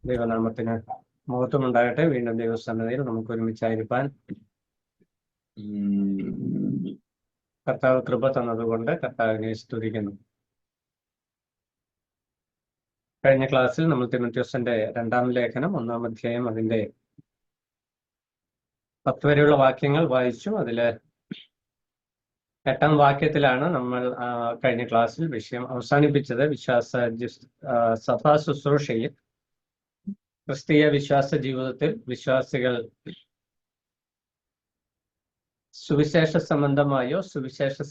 ദൈവനാമത്തിന് മഹത്വമുണ്ടാകട്ടെ. വീണ്ടും ദൈവസന്നിധിയിൽ നമുക്ക് ഒരുമിച്ചായിരിക്കാൻ കർത്താവ് കൃപ തന്നതുകൊണ്ട് കർത്താവിനെ സ്തുതിക്കുന്നു. കഴിഞ്ഞ ക്ലാസ്സിൽ നമ്മൾ തിമോഥെയോസിന്റെ 2-ാം ലേഖനം 1-ാം അധ്യായം അതിന്റെ 10 വരെയുള്ള വാക്യങ്ങൾ വായിച്ചു. അതില് 8-ാം വാക്യത്തിലാണ് നമ്മൾ കഴിഞ്ഞ ക്ലാസ്സിൽ വിഷയം അവസാനിപ്പിച്ചത്. സഭാ ശുശ്രൂഷയിൽ ക്രിസ്തീയ വിശ്വാസ ജീവിതത്തിൽ വിശ്വാസികൾ സുവിശേഷ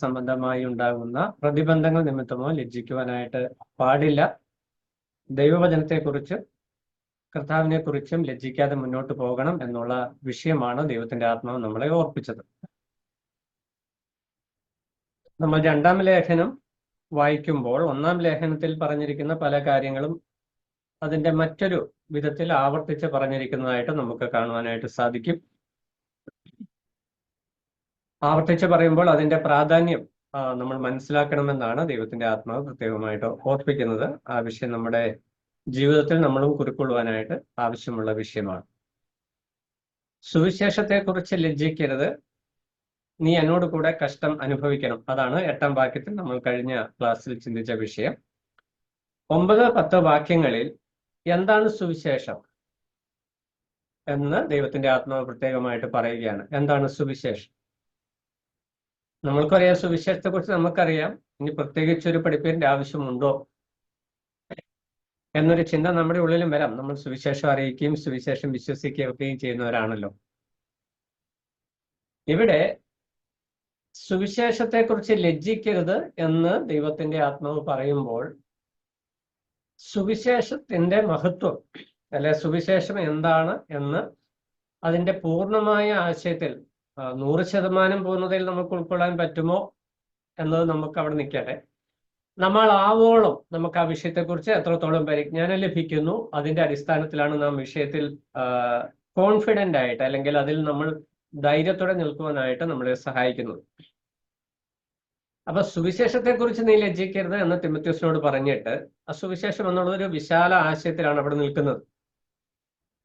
സംബന്ധമായി ഉണ്ടാകുന്ന പ്രതിബന്ധങ്ങൾ നിമിത്തമോ ലജ്ജിക്കുവാനായിട്ട് പാടില്ല. ദൈവവചനത്തെക്കുറിച്ചും കർത്താവിനെ കുറിച്ചും ലജ്ജിക്കാതെ മുന്നോട്ട് പോകണം എന്നുള്ള വിഷയമാണ് ദൈവത്തിന്റെ ആത്മാവ് നമ്മളെ ഓർപ്പിച്ചത്. നമ്മൾ 2-ാം ലേഖനം വായിക്കുമ്പോൾ 1-ാം ലേഖനത്തിൽ പറഞ്ഞിരിക്കുന്ന പല കാര്യങ്ങളും അതിന്റെ മറ്റൊരു വിധത്തിൽ ആവർത്തിച്ച് പറഞ്ഞിരിക്കുന്നതായിട്ട് നമുക്ക് കാണുവാനായിട്ട് സാധിക്കും. ആവർത്തിച്ച് പറയുമ്പോൾ അതിന്റെ പ്രാധാന്യം നമ്മൾ മനസ്സിലാക്കണമെന്നാണ് ദൈവത്തിന്റെ ആത്മാവ് പ്രത്യേകമായിട്ട് ഓർപ്പിക്കുന്നത്. ആ വിഷയം നമ്മുടെ ജീവിതത്തിൽ നമ്മളും കുറിക്കൊള്ളുവാനായിട്ട് ആവശ്യമുള്ള വിഷയമാണ്. സുവിശേഷത്തെക്കുറിച്ച് ലജ്ജിക്കരുത്, നീ എന്നോട് കൂടെ കഷ്ടം അനുഭവിക്കണം. അതാണ് 8-ാം വാക്യത്തിൽ നമ്മൾ കഴിഞ്ഞ ക്ലാസ്സിൽ ചിന്തിച്ച വിഷയം. 9-10 വാക്യങ്ങളിൽ എന്താണ് സുവിശേഷം എന്ന് ദൈവത്തിന്റെ ആത്മാവ് പ്രത്യേകമായിട്ട് പറയുകയാണ്. എന്താണ് സുവിശേഷം? നമ്മൾക്കറിയാം, സുവിശേഷത്തെ കുറിച്ച് നമുക്കറിയാം. ഇനി പ്രത്യേകിച്ചൊരു പഠിപ്പിന്റെ ആവശ്യമുണ്ടോ എന്നൊരു ചിന്ത നമ്മുടെ ഉള്ളിലും വരാം. നമ്മൾ സുവിശേഷം അറിയിക്കുകയും സുവിശേഷം വിശ്വസിക്കുകയും ചെയ്യുന്നവരാണല്ലോ. ഇവിടെ സുവിശേഷത്തെക്കുറിച്ച് ലജ്ജിക്കരുത് എന്ന് ദൈവത്തിന്റെ ആത്മാവ് പറയുമ്പോൾ സുവിശേഷത്തിന്റെ മഹത്വം അല്ലെ, സുവിശേഷം എന്താണ് എന്ന് അതിന്റെ പൂർണ്ണമായ ആശയത്തിൽ 100% പൂർണ്ണതയിൽ നമുക്ക് ഉൾക്കൊള്ളാൻ പറ്റുമോ എന്നത് നമുക്ക് അവിടെ നിൽക്കട്ടെ. നമ്മൾ ആവോളം നമുക്ക് ആ വിഷയത്തെക്കുറിച്ച് എത്രത്തോളം പരിജ്ഞാനം ലഭിക്കുന്നു, അതിന്റെ അടിസ്ഥാനത്തിലാണ് നാം വിഷയത്തിൽ കോൺഫിഡന്റ് ആയിട്ട് അല്ലെങ്കിൽ അതിൽ നമ്മൾ ധൈര്യത്തോടെ നിൽക്കുവാനായിട്ട് നമ്മളെ സഹായിക്കുന്നത്. അപ്പൊ സുവിശേഷത്തെക്കുറിച്ച് നീ ലജ്ജിക്കരുത് എന്ന് തിമോഥെയോസിനോട് പറഞ്ഞിട്ട് ആ സുവിശേഷം എന്നുള്ളതൊരു വിശാല ആശയത്തിലാണ് അവിടെ നിൽക്കുന്നത്.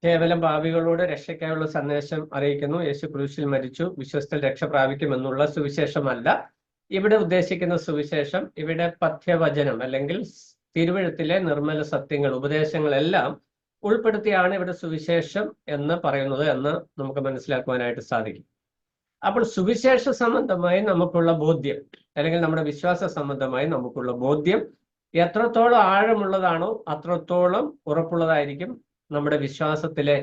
കേവലം പാപികളോട് രക്ഷയ്ക്കായുള്ള സന്ദേശം അറിയിക്കുന്നു, യേശു ക്രൂശിൽ മരിച്ചു, വിശ്വസ്തൽ രക്ഷ പ്രാപിക്കുമെന്നുള്ള സുവിശേഷമല്ല ഇവിടെ ഉദ്ദേശിക്കുന്ന സുവിശേഷം. ഇവിടെ പഥ്യവചനം അല്ലെങ്കിൽ തിരുവഴുത്തിലെ നിർമ്മല സത്യങ്ങൾ, ഉപദേശങ്ങളെല്ലാം ഉൾപ്പെടുത്തിയാണ് ഇവിടെ സുവിശേഷം എന്ന് പറയുന്നത് എന്ന് നമുക്ക് മനസ്സിലാക്കുവാനായിട്ട് സാധിക്കും. അപ്പോൾ സുവിശേഷ സംബന്ധമായി നമുക്കുള്ള ബോധ്യം അല്ലെങ്കിൽ നമ്മുടെ വിശ്വാസ സംബന്ധമായി നമുക്കുള്ള ബോധ്യം എത്രത്തോളം ആഴമുള്ളതാണോ അത്രത്തോളം ഉറപ്പുള്ളതായിരിക്കും നമ്മുടെ വിശ്വാസത്തിലെ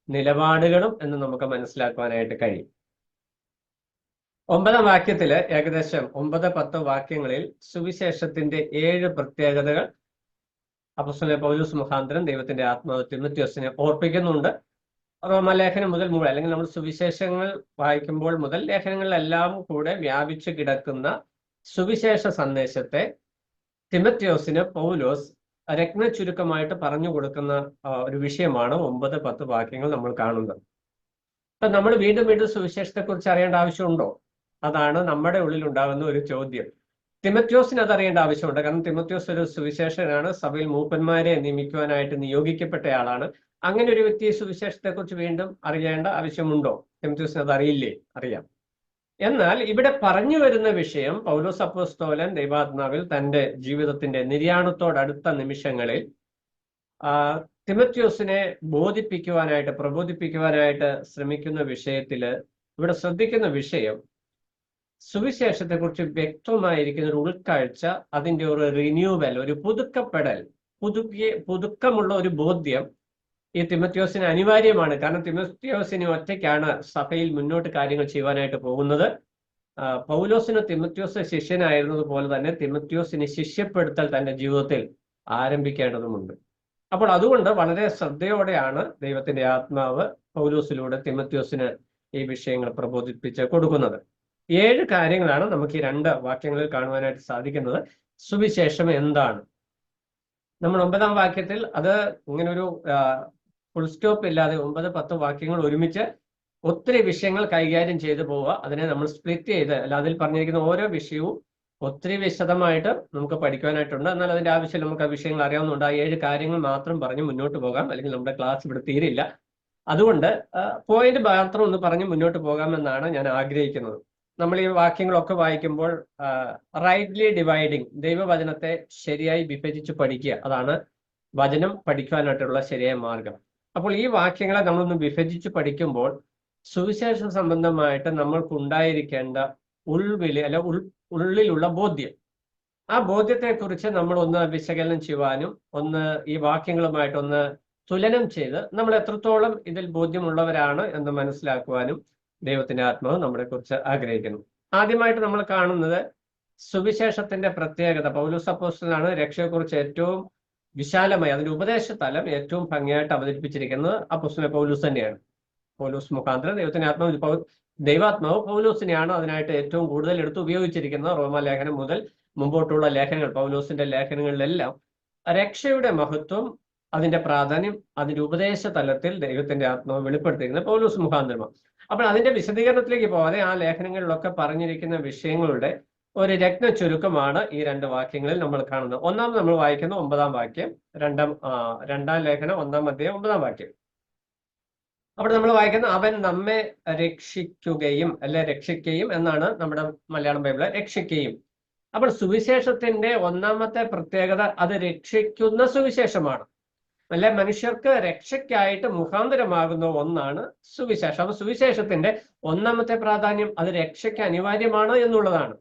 നിലപാടുകളും എന്ന് നമുക്ക് മനസ്സിലാക്കുവാനായിട്ട് കഴിയും. 9-ാം വാക്യത്തില് ഏകദേശം 9-10 വാക്യങ്ങളിൽ സുവിശേഷത്തിന്റെ 7 പ്രത്യേകതകൾ അപ്പോസ്തലൻ പൗലോസ് മുഖാന്തരം ദൈവത്തിന്റെ ആത്മാവ് തിമോഥെയോസിനെ ഓർപ്പിക്കുന്നുണ്ട്. റോമാലേഖനം മുതൽ അല്ലെങ്കിൽ നമ്മൾ സുവിശേഷങ്ങൾ വായിക്കുമ്പോൾ മുതൽ ലേഖനങ്ങളിലെല്ലാം കൂടെ വ്യാപിച്ചു കിടക്കുന്ന സുവിശേഷ സന്ദേശത്തെ തിമോഥെയോസിന് പൗലോസ് രത്ന ചുരുക്കമായിട്ട് പറഞ്ഞു കൊടുക്കുന്ന ഒരു വിഷയമാണ് 9-10 വാക്യങ്ങൾ നമ്മൾ കാണുന്നത്. അപ്പൊ നമ്മൾ വീണ്ടും സുവിശേഷത്തെക്കുറിച്ച് അറിയേണ്ട ആവശ്യമുണ്ടോ? അതാണ് നമ്മുടെ ഉള്ളിൽ ഉണ്ടാകുന്ന ഒരു ചോദ്യം. തിമോഥെയോസിന് അത് അറിയേണ്ട ആവശ്യമുണ്ട്. കാരണം തിമോഥെയോസ് ഒരു സുവിശേഷകനാണ്, സഭയിൽ മൂപ്പന്മാരെ നിയമിക്കുവാനായിട്ട് നിയോഗിക്കപ്പെട്ടയാളാണ്. അങ്ങനെ ഒരു വ്യക്തി സുവിശേഷത്തെക്കുറിച്ച് വീണ്ടും അറിയേണ്ട ആവശ്യമുണ്ടോ? തിമോഥെയോസിന് അത് അറിയില്ലേ? അറിയാം. എന്നാൽ ഇവിടെ പറഞ്ഞു വരുന്ന വിഷയം പൗലോസ് അപ്പോസ്തലൻ ദൈവാത്മാവിൽ തന്റെ ജീവിതത്തിന്റെ നിര്യാണത്തോടടുത്ത നിമിഷങ്ങളിൽ തിമോഥെയോസിനെ പ്രബോധിപ്പിക്കുവാനായിട്ട് ശ്രമിക്കുന്ന വിഷയത്തില് ഇവിടെ ശ്രദ്ധിക്കുന്ന വിഷയം സുവിശേഷത്തെക്കുറിച്ച് വ്യക്തമായിരിക്കുന്ന ഒരു ഉൾക്കാഴ്ച, അതിന്റെ ഒരു റിന്യൂവൽ, ഒരു പുതുക്കമുള്ള ഒരു ബോധ്യം ഈ തിമോഥെയോസിന് അനിവാര്യമാണ്. കാരണം തിമോഥെയോസിന് ഒറ്റയ്ക്കാണ് സഭയിൽ മുന്നോട്ട് കാര്യങ്ങൾ ചെയ്യുവാനായിട്ട് പോകുന്നത്. പൗലോസിന് തിമോഥെയോസ് ശിഷ്യനായിരുന്നത് പോലെ തന്നെ തിമോഥെയോസിന് ശിഷ്യപ്പെടുത്തൽ തന്റെ ജീവിതത്തിൽ ആരംഭിക്കേണ്ടതുമുണ്ട്. അപ്പോൾ അതുകൊണ്ട് വളരെ ശ്രദ്ധയോടെയാണ് ദൈവത്തിന്റെ ആത്മാവ് പൗലോസിലൂടെ തിമോഥെയോസിന് ഈ വിഷയങ്ങൾ പ്രബോധിപ്പിച്ച് കൊടുക്കുന്നത്. 7 കാര്യങ്ങളാണ് നമുക്ക് ഈ 2 വാക്യങ്ങളിൽ കാണുവാനായിട്ട് സാധിക്കുന്നത്. സുവിശേഷം എന്താണ്? നമ്മൾ 9-ാം വാക്യത്തിൽ അത് ഇങ്ങനെ ഒരു ഫുൾ സ്റ്റോപ്പ് ഇല്ലാതെ 9-10 വാക്യങ്ങൾ ഒരുമിച്ച് ഒത്തിരി വിഷയങ്ങൾ കൈകാര്യം ചെയ്തു പോവുക, അതിനെ നമ്മൾ സ്പ്ലിറ്റ് ചെയ്ത് അതിൽ പറഞ്ഞിരിക്കുന്ന ഓരോ വിഷയവും ഒത്തിരി വിശദമായിട്ട് നമുക്ക് പഠിക്കുവാനായിട്ടുണ്ട്. എന്നാൽ അതിന്റെ ആവശ്യം നമുക്ക് ആ വിഷയങ്ങൾ അറിയാവുന്നതുകൊണ്ട് ആ 7 കാര്യങ്ങൾ മാത്രം പറഞ്ഞ് മുന്നോട്ട് പോകാം, അല്ലെങ്കിൽ നമ്മുടെ ക്ലാസ് ഇവിടെ തീരില്ല. അതുകൊണ്ട് പോയിന്റ് മാത്രം ഒന്ന് പറഞ്ഞ് മുന്നോട്ട് പോകാമെന്നാണ് ഞാൻ ആഗ്രഹിക്കുന്നത്. നമ്മൾ ഈ വാക്യങ്ങളൊക്കെ വായിക്കുമ്പോൾ റൈറ്റ്ലി ഡിവൈഡിങ്, ദൈവവചനത്തെ ശരിയായി വിഭജിച്ച് പഠിക്കുക, അതാണ് വചനം പഠിക്കുവാനായിട്ടുള്ള ശരിയായ മാർഗം. അപ്പോൾ ഈ വാക്യങ്ങളെ നമ്മളൊന്ന് വിഭജിച്ച് പഠിക്കുമ്പോൾ സുവിശേഷ സംബന്ധമായിട്ട് നമ്മൾക്കുണ്ടായിരിക്കേണ്ട ഉൾവിളി അല്ല ഉള്ളിലുള്ള ബോധ്യം, ആ ബോധ്യത്തെക്കുറിച്ച് നമ്മൾ ഒന്ന് വിശകലനം ചെയ്യുവാനും ഒന്ന് ഈ വാക്യങ്ങളുമായിട്ടൊന്ന് തുലനം ചെയ്ത് നമ്മൾ എത്രത്തോളം ഇതിൽ ബോധ്യമുള്ളവരാണ് എന്ന് മനസ്സിലാക്കുവാനും ദൈവത്തിന്റെ ആത്മാവ് നമ്മളെ കുറിച്ച് ആഗ്രഹിക്കുന്നു. ആദ്യമായിട്ട് നമ്മൾ കാണുന്നത് സുവിശേഷത്തിന്റെ പ്രത്യേകത. പൗലോസ് അപ്പോസ്തലനാണ് രക്ഷയെക്കുറിച്ച് ഏറ്റവും വിശാലമായി അതിന്റെ ഉപദേശ തലം ഏറ്റവും ഭംഗിയായിട്ട് അവതരിപ്പിച്ചിരിക്കുന്നത് അപ്പോസ്തലൻ പൗലോസ് തന്നെയാണ്. പൗലോസ് മുഖാന്തരം ദൈവാത്മാവ് പൗലോസിനെയാണ് അതിനായിട്ട് ഏറ്റവും കൂടുതൽ എടുത്ത് ഉപയോഗിച്ചിരിക്കുന്നത്. റോമാലേഖനം മുതൽ മുമ്പോട്ടുള്ള ലേഖനങ്ങൾ, പൗലോസിന്റെ ലേഖനങ്ങളിലെല്ലാം രക്ഷയുടെ മഹത്വം, അതിന്റെ പ്രാധാന്യം, അതിന്റെ ഉപദേശ തലത്തിൽ ദൈവത്തിന്റെ ആത്മാവ് വെളിപ്പെടുത്തിയിരിക്കുന്നത് പൗലോസ് മുഖാന്തരമാണ്. അപ്പോൾ അതിന്റെ വിശദീകരണത്തിലേക്ക് പോകാതെ ആ ലേഖനങ്ങളിലൊക്കെ പറഞ്ഞിരിക്കുന്ന വിഷയങ്ങളുടെ ഒരു രത്ന ചുരുക്കമാണ് ഈ 2 വാക്യങ്ങളിൽ നമ്മൾ കാണുന്നത്. ഒന്നാമത് നമ്മൾ വായിക്കുന്ന 9-ാം വാക്യം, രണ്ടാം ലേഖനം 1-ാം അധ്യായം 9-ാം വാക്യം. അവിടെ നമ്മൾ വായിക്കുന്ന അവൻ നമ്മെ രക്ഷിക്കുകയും രക്ഷിക്കുകയും എന്നാണ് നമ്മുടെ മലയാളം ബൈബിള്, രക്ഷിക്കുകയും. അപ്പോൾ സുവിശേഷത്തിന്റെ ഒന്നാമത്തെ പ്രത്യേകത അത് രക്ഷിക്കുന്ന സുവിശേഷമാണ്. മനുഷ്യർക്ക് രക്ഷയ്ക്കായിട്ട് മുഖാന്തരമാകുന്ന ഒന്നാണ് സുവിശേഷം. അപ്പൊ സുവിശേഷത്തിന്റെ ഒന്നാമത്തെ പ്രാധാന്യം അത് രക്ഷയ്ക്ക് അനിവാര്യമാണ് എന്നുള്ളതാണ്.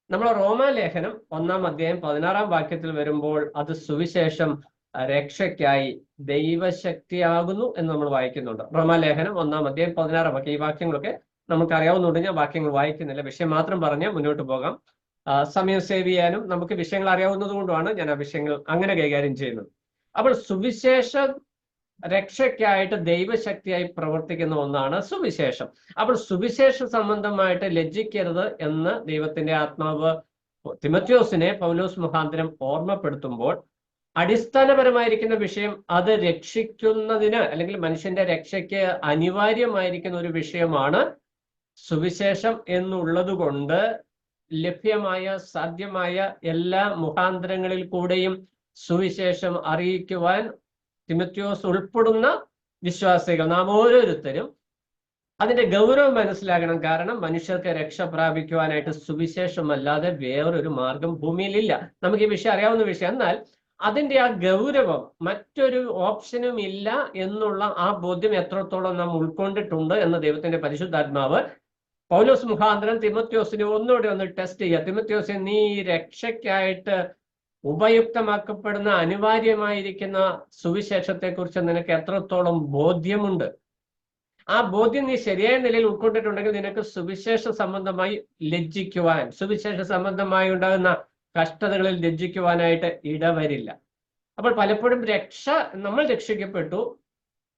നമ്മൾ റോമാലേഖനം 1-ാം അധ്യായം 16-ാം വാക്യത്തിൽ വരുമ്പോൾ അത് സുവിശേഷം രക്ഷയ്ക്കായി ദൈവശക്തിയാകുന്നു എന്ന് നമ്മൾ വായിക്കുന്നുണ്ട്. റോമാലേഖനം 1-ാം അധ്യായം 16-ാം വാക്യം. ഈ വാക്യങ്ങളൊക്കെ നമുക്ക് അറിയാവുന്നതുകൊണ്ട് ഞാൻ വാക്യങ്ങൾ വായിക്കുന്നില്ല, വിഷയം മാത്രം പറഞ്ഞ് മുന്നോട്ട് പോകാം. സമയം സേവ് ചെയ്യാനും നമുക്ക് വിഷയങ്ങൾ അറിയാവുന്നത് കൊണ്ടുമാണ് ഞാൻ ആ വിഷയങ്ങൾ അങ്ങനെ കൈകാര്യം ചെയ്യുന്നത്. അപ്പോൾ സുവിശേഷം രക്ഷയ്ക്കായിട്ട് ദൈവശക്തിയായി പ്രവർത്തിക്കുന്ന ഒന്നാണ് സുവിശേഷം. അപ്പോൾ സുവിശേഷ സംബന്ധമായിട്ട് ലജ്ജിക്കരുത് എന്ന് ദൈവത്തിന്റെ ആത്മാവ് തിമോഥെയോസിനെ പൗലോസ് മുഖാന്തരം ഓർമ്മപ്പെടുത്തുമ്പോൾ അടിസ്ഥാനപരമായിരിക്കുന്ന വിഷയം അത് രക്ഷിക്കുന്നതിന് അല്ലെങ്കിൽ മനുഷ്യന്റെ രക്ഷയ്ക്ക് അനിവാര്യമായിരിക്കുന്ന ഒരു വിഷയമാണ് സുവിശേഷം എന്നുള്ളത് കൊണ്ട് ലഭ്യമായ സാധ്യമായ എല്ലാ മുഖാന്തരങ്ങളിൽ കൂടെയും സുവിശേഷം അറിയിക്കുവാൻ തിമോഥെയോസ് ഉൾപ്പെടുന്ന വിശ്വാസികൾ നാം ഓരോരുത്തരും അതിന്റെ ഗൗരവം മനസ്സിലാക്കണം. കാരണം മനുഷ്യർക്ക് രക്ഷ പ്രാപിക്കുവാനായിട്ട് സുവിശേഷമല്ലാതെ വേറൊരു മാർഗം ഭൂമിയിലില്ല. നമുക്ക് ഈ വിഷയം അറിയാവുന്ന വിഷയം. എന്നാൽ അതിന്റെ ആ ഗൗരവം, മറ്റൊരു ഓപ്ഷനും ഇല്ല എന്നുള്ള ആ ബോധ്യം എത്രത്തോളം നാം ഉൾക്കൊണ്ടിട്ടുണ്ട് എന്ന് ദൈവത്തിന്റെ പരിശുദ്ധാത്മാവ് പൗലോസ് മുഖാന്തരം തിമോഥെയോസിനെ ഒന്നുകൂടി ഒന്ന് ടെസ്റ്റ് ചെയ്യുക. തിമോഥെയോസിനെ, നീ രക്ഷയ്ക്കായിട്ട് ഉപയുക്തമാക്കപ്പെടുന്ന അനിവാര്യമായിരിക്കുന്ന സുവിശേഷത്തെക്കുറിച്ച് നിനക്ക് എത്രത്തോളം ബോധ്യമുണ്ട്? ആ ബോധ്യം നീ ശരിയായ നിലയിൽ ഉൾക്കൊണ്ടിട്ടുണ്ടെങ്കിൽ നിനക്ക് സുവിശേഷ സംബന്ധമായി ലജ്ജിക്കുവാൻ, സുവിശേഷ സംബന്ധമായി ഉണ്ടാകുന്ന കഷ്ടതകളിൽ ലജ്ജിക്കുവാനായിട്ട് ഇടവരില്ല. അപ്പോൾ പലപ്പോഴും നമ്മൾ രക്ഷിക്കപ്പെട്ടു,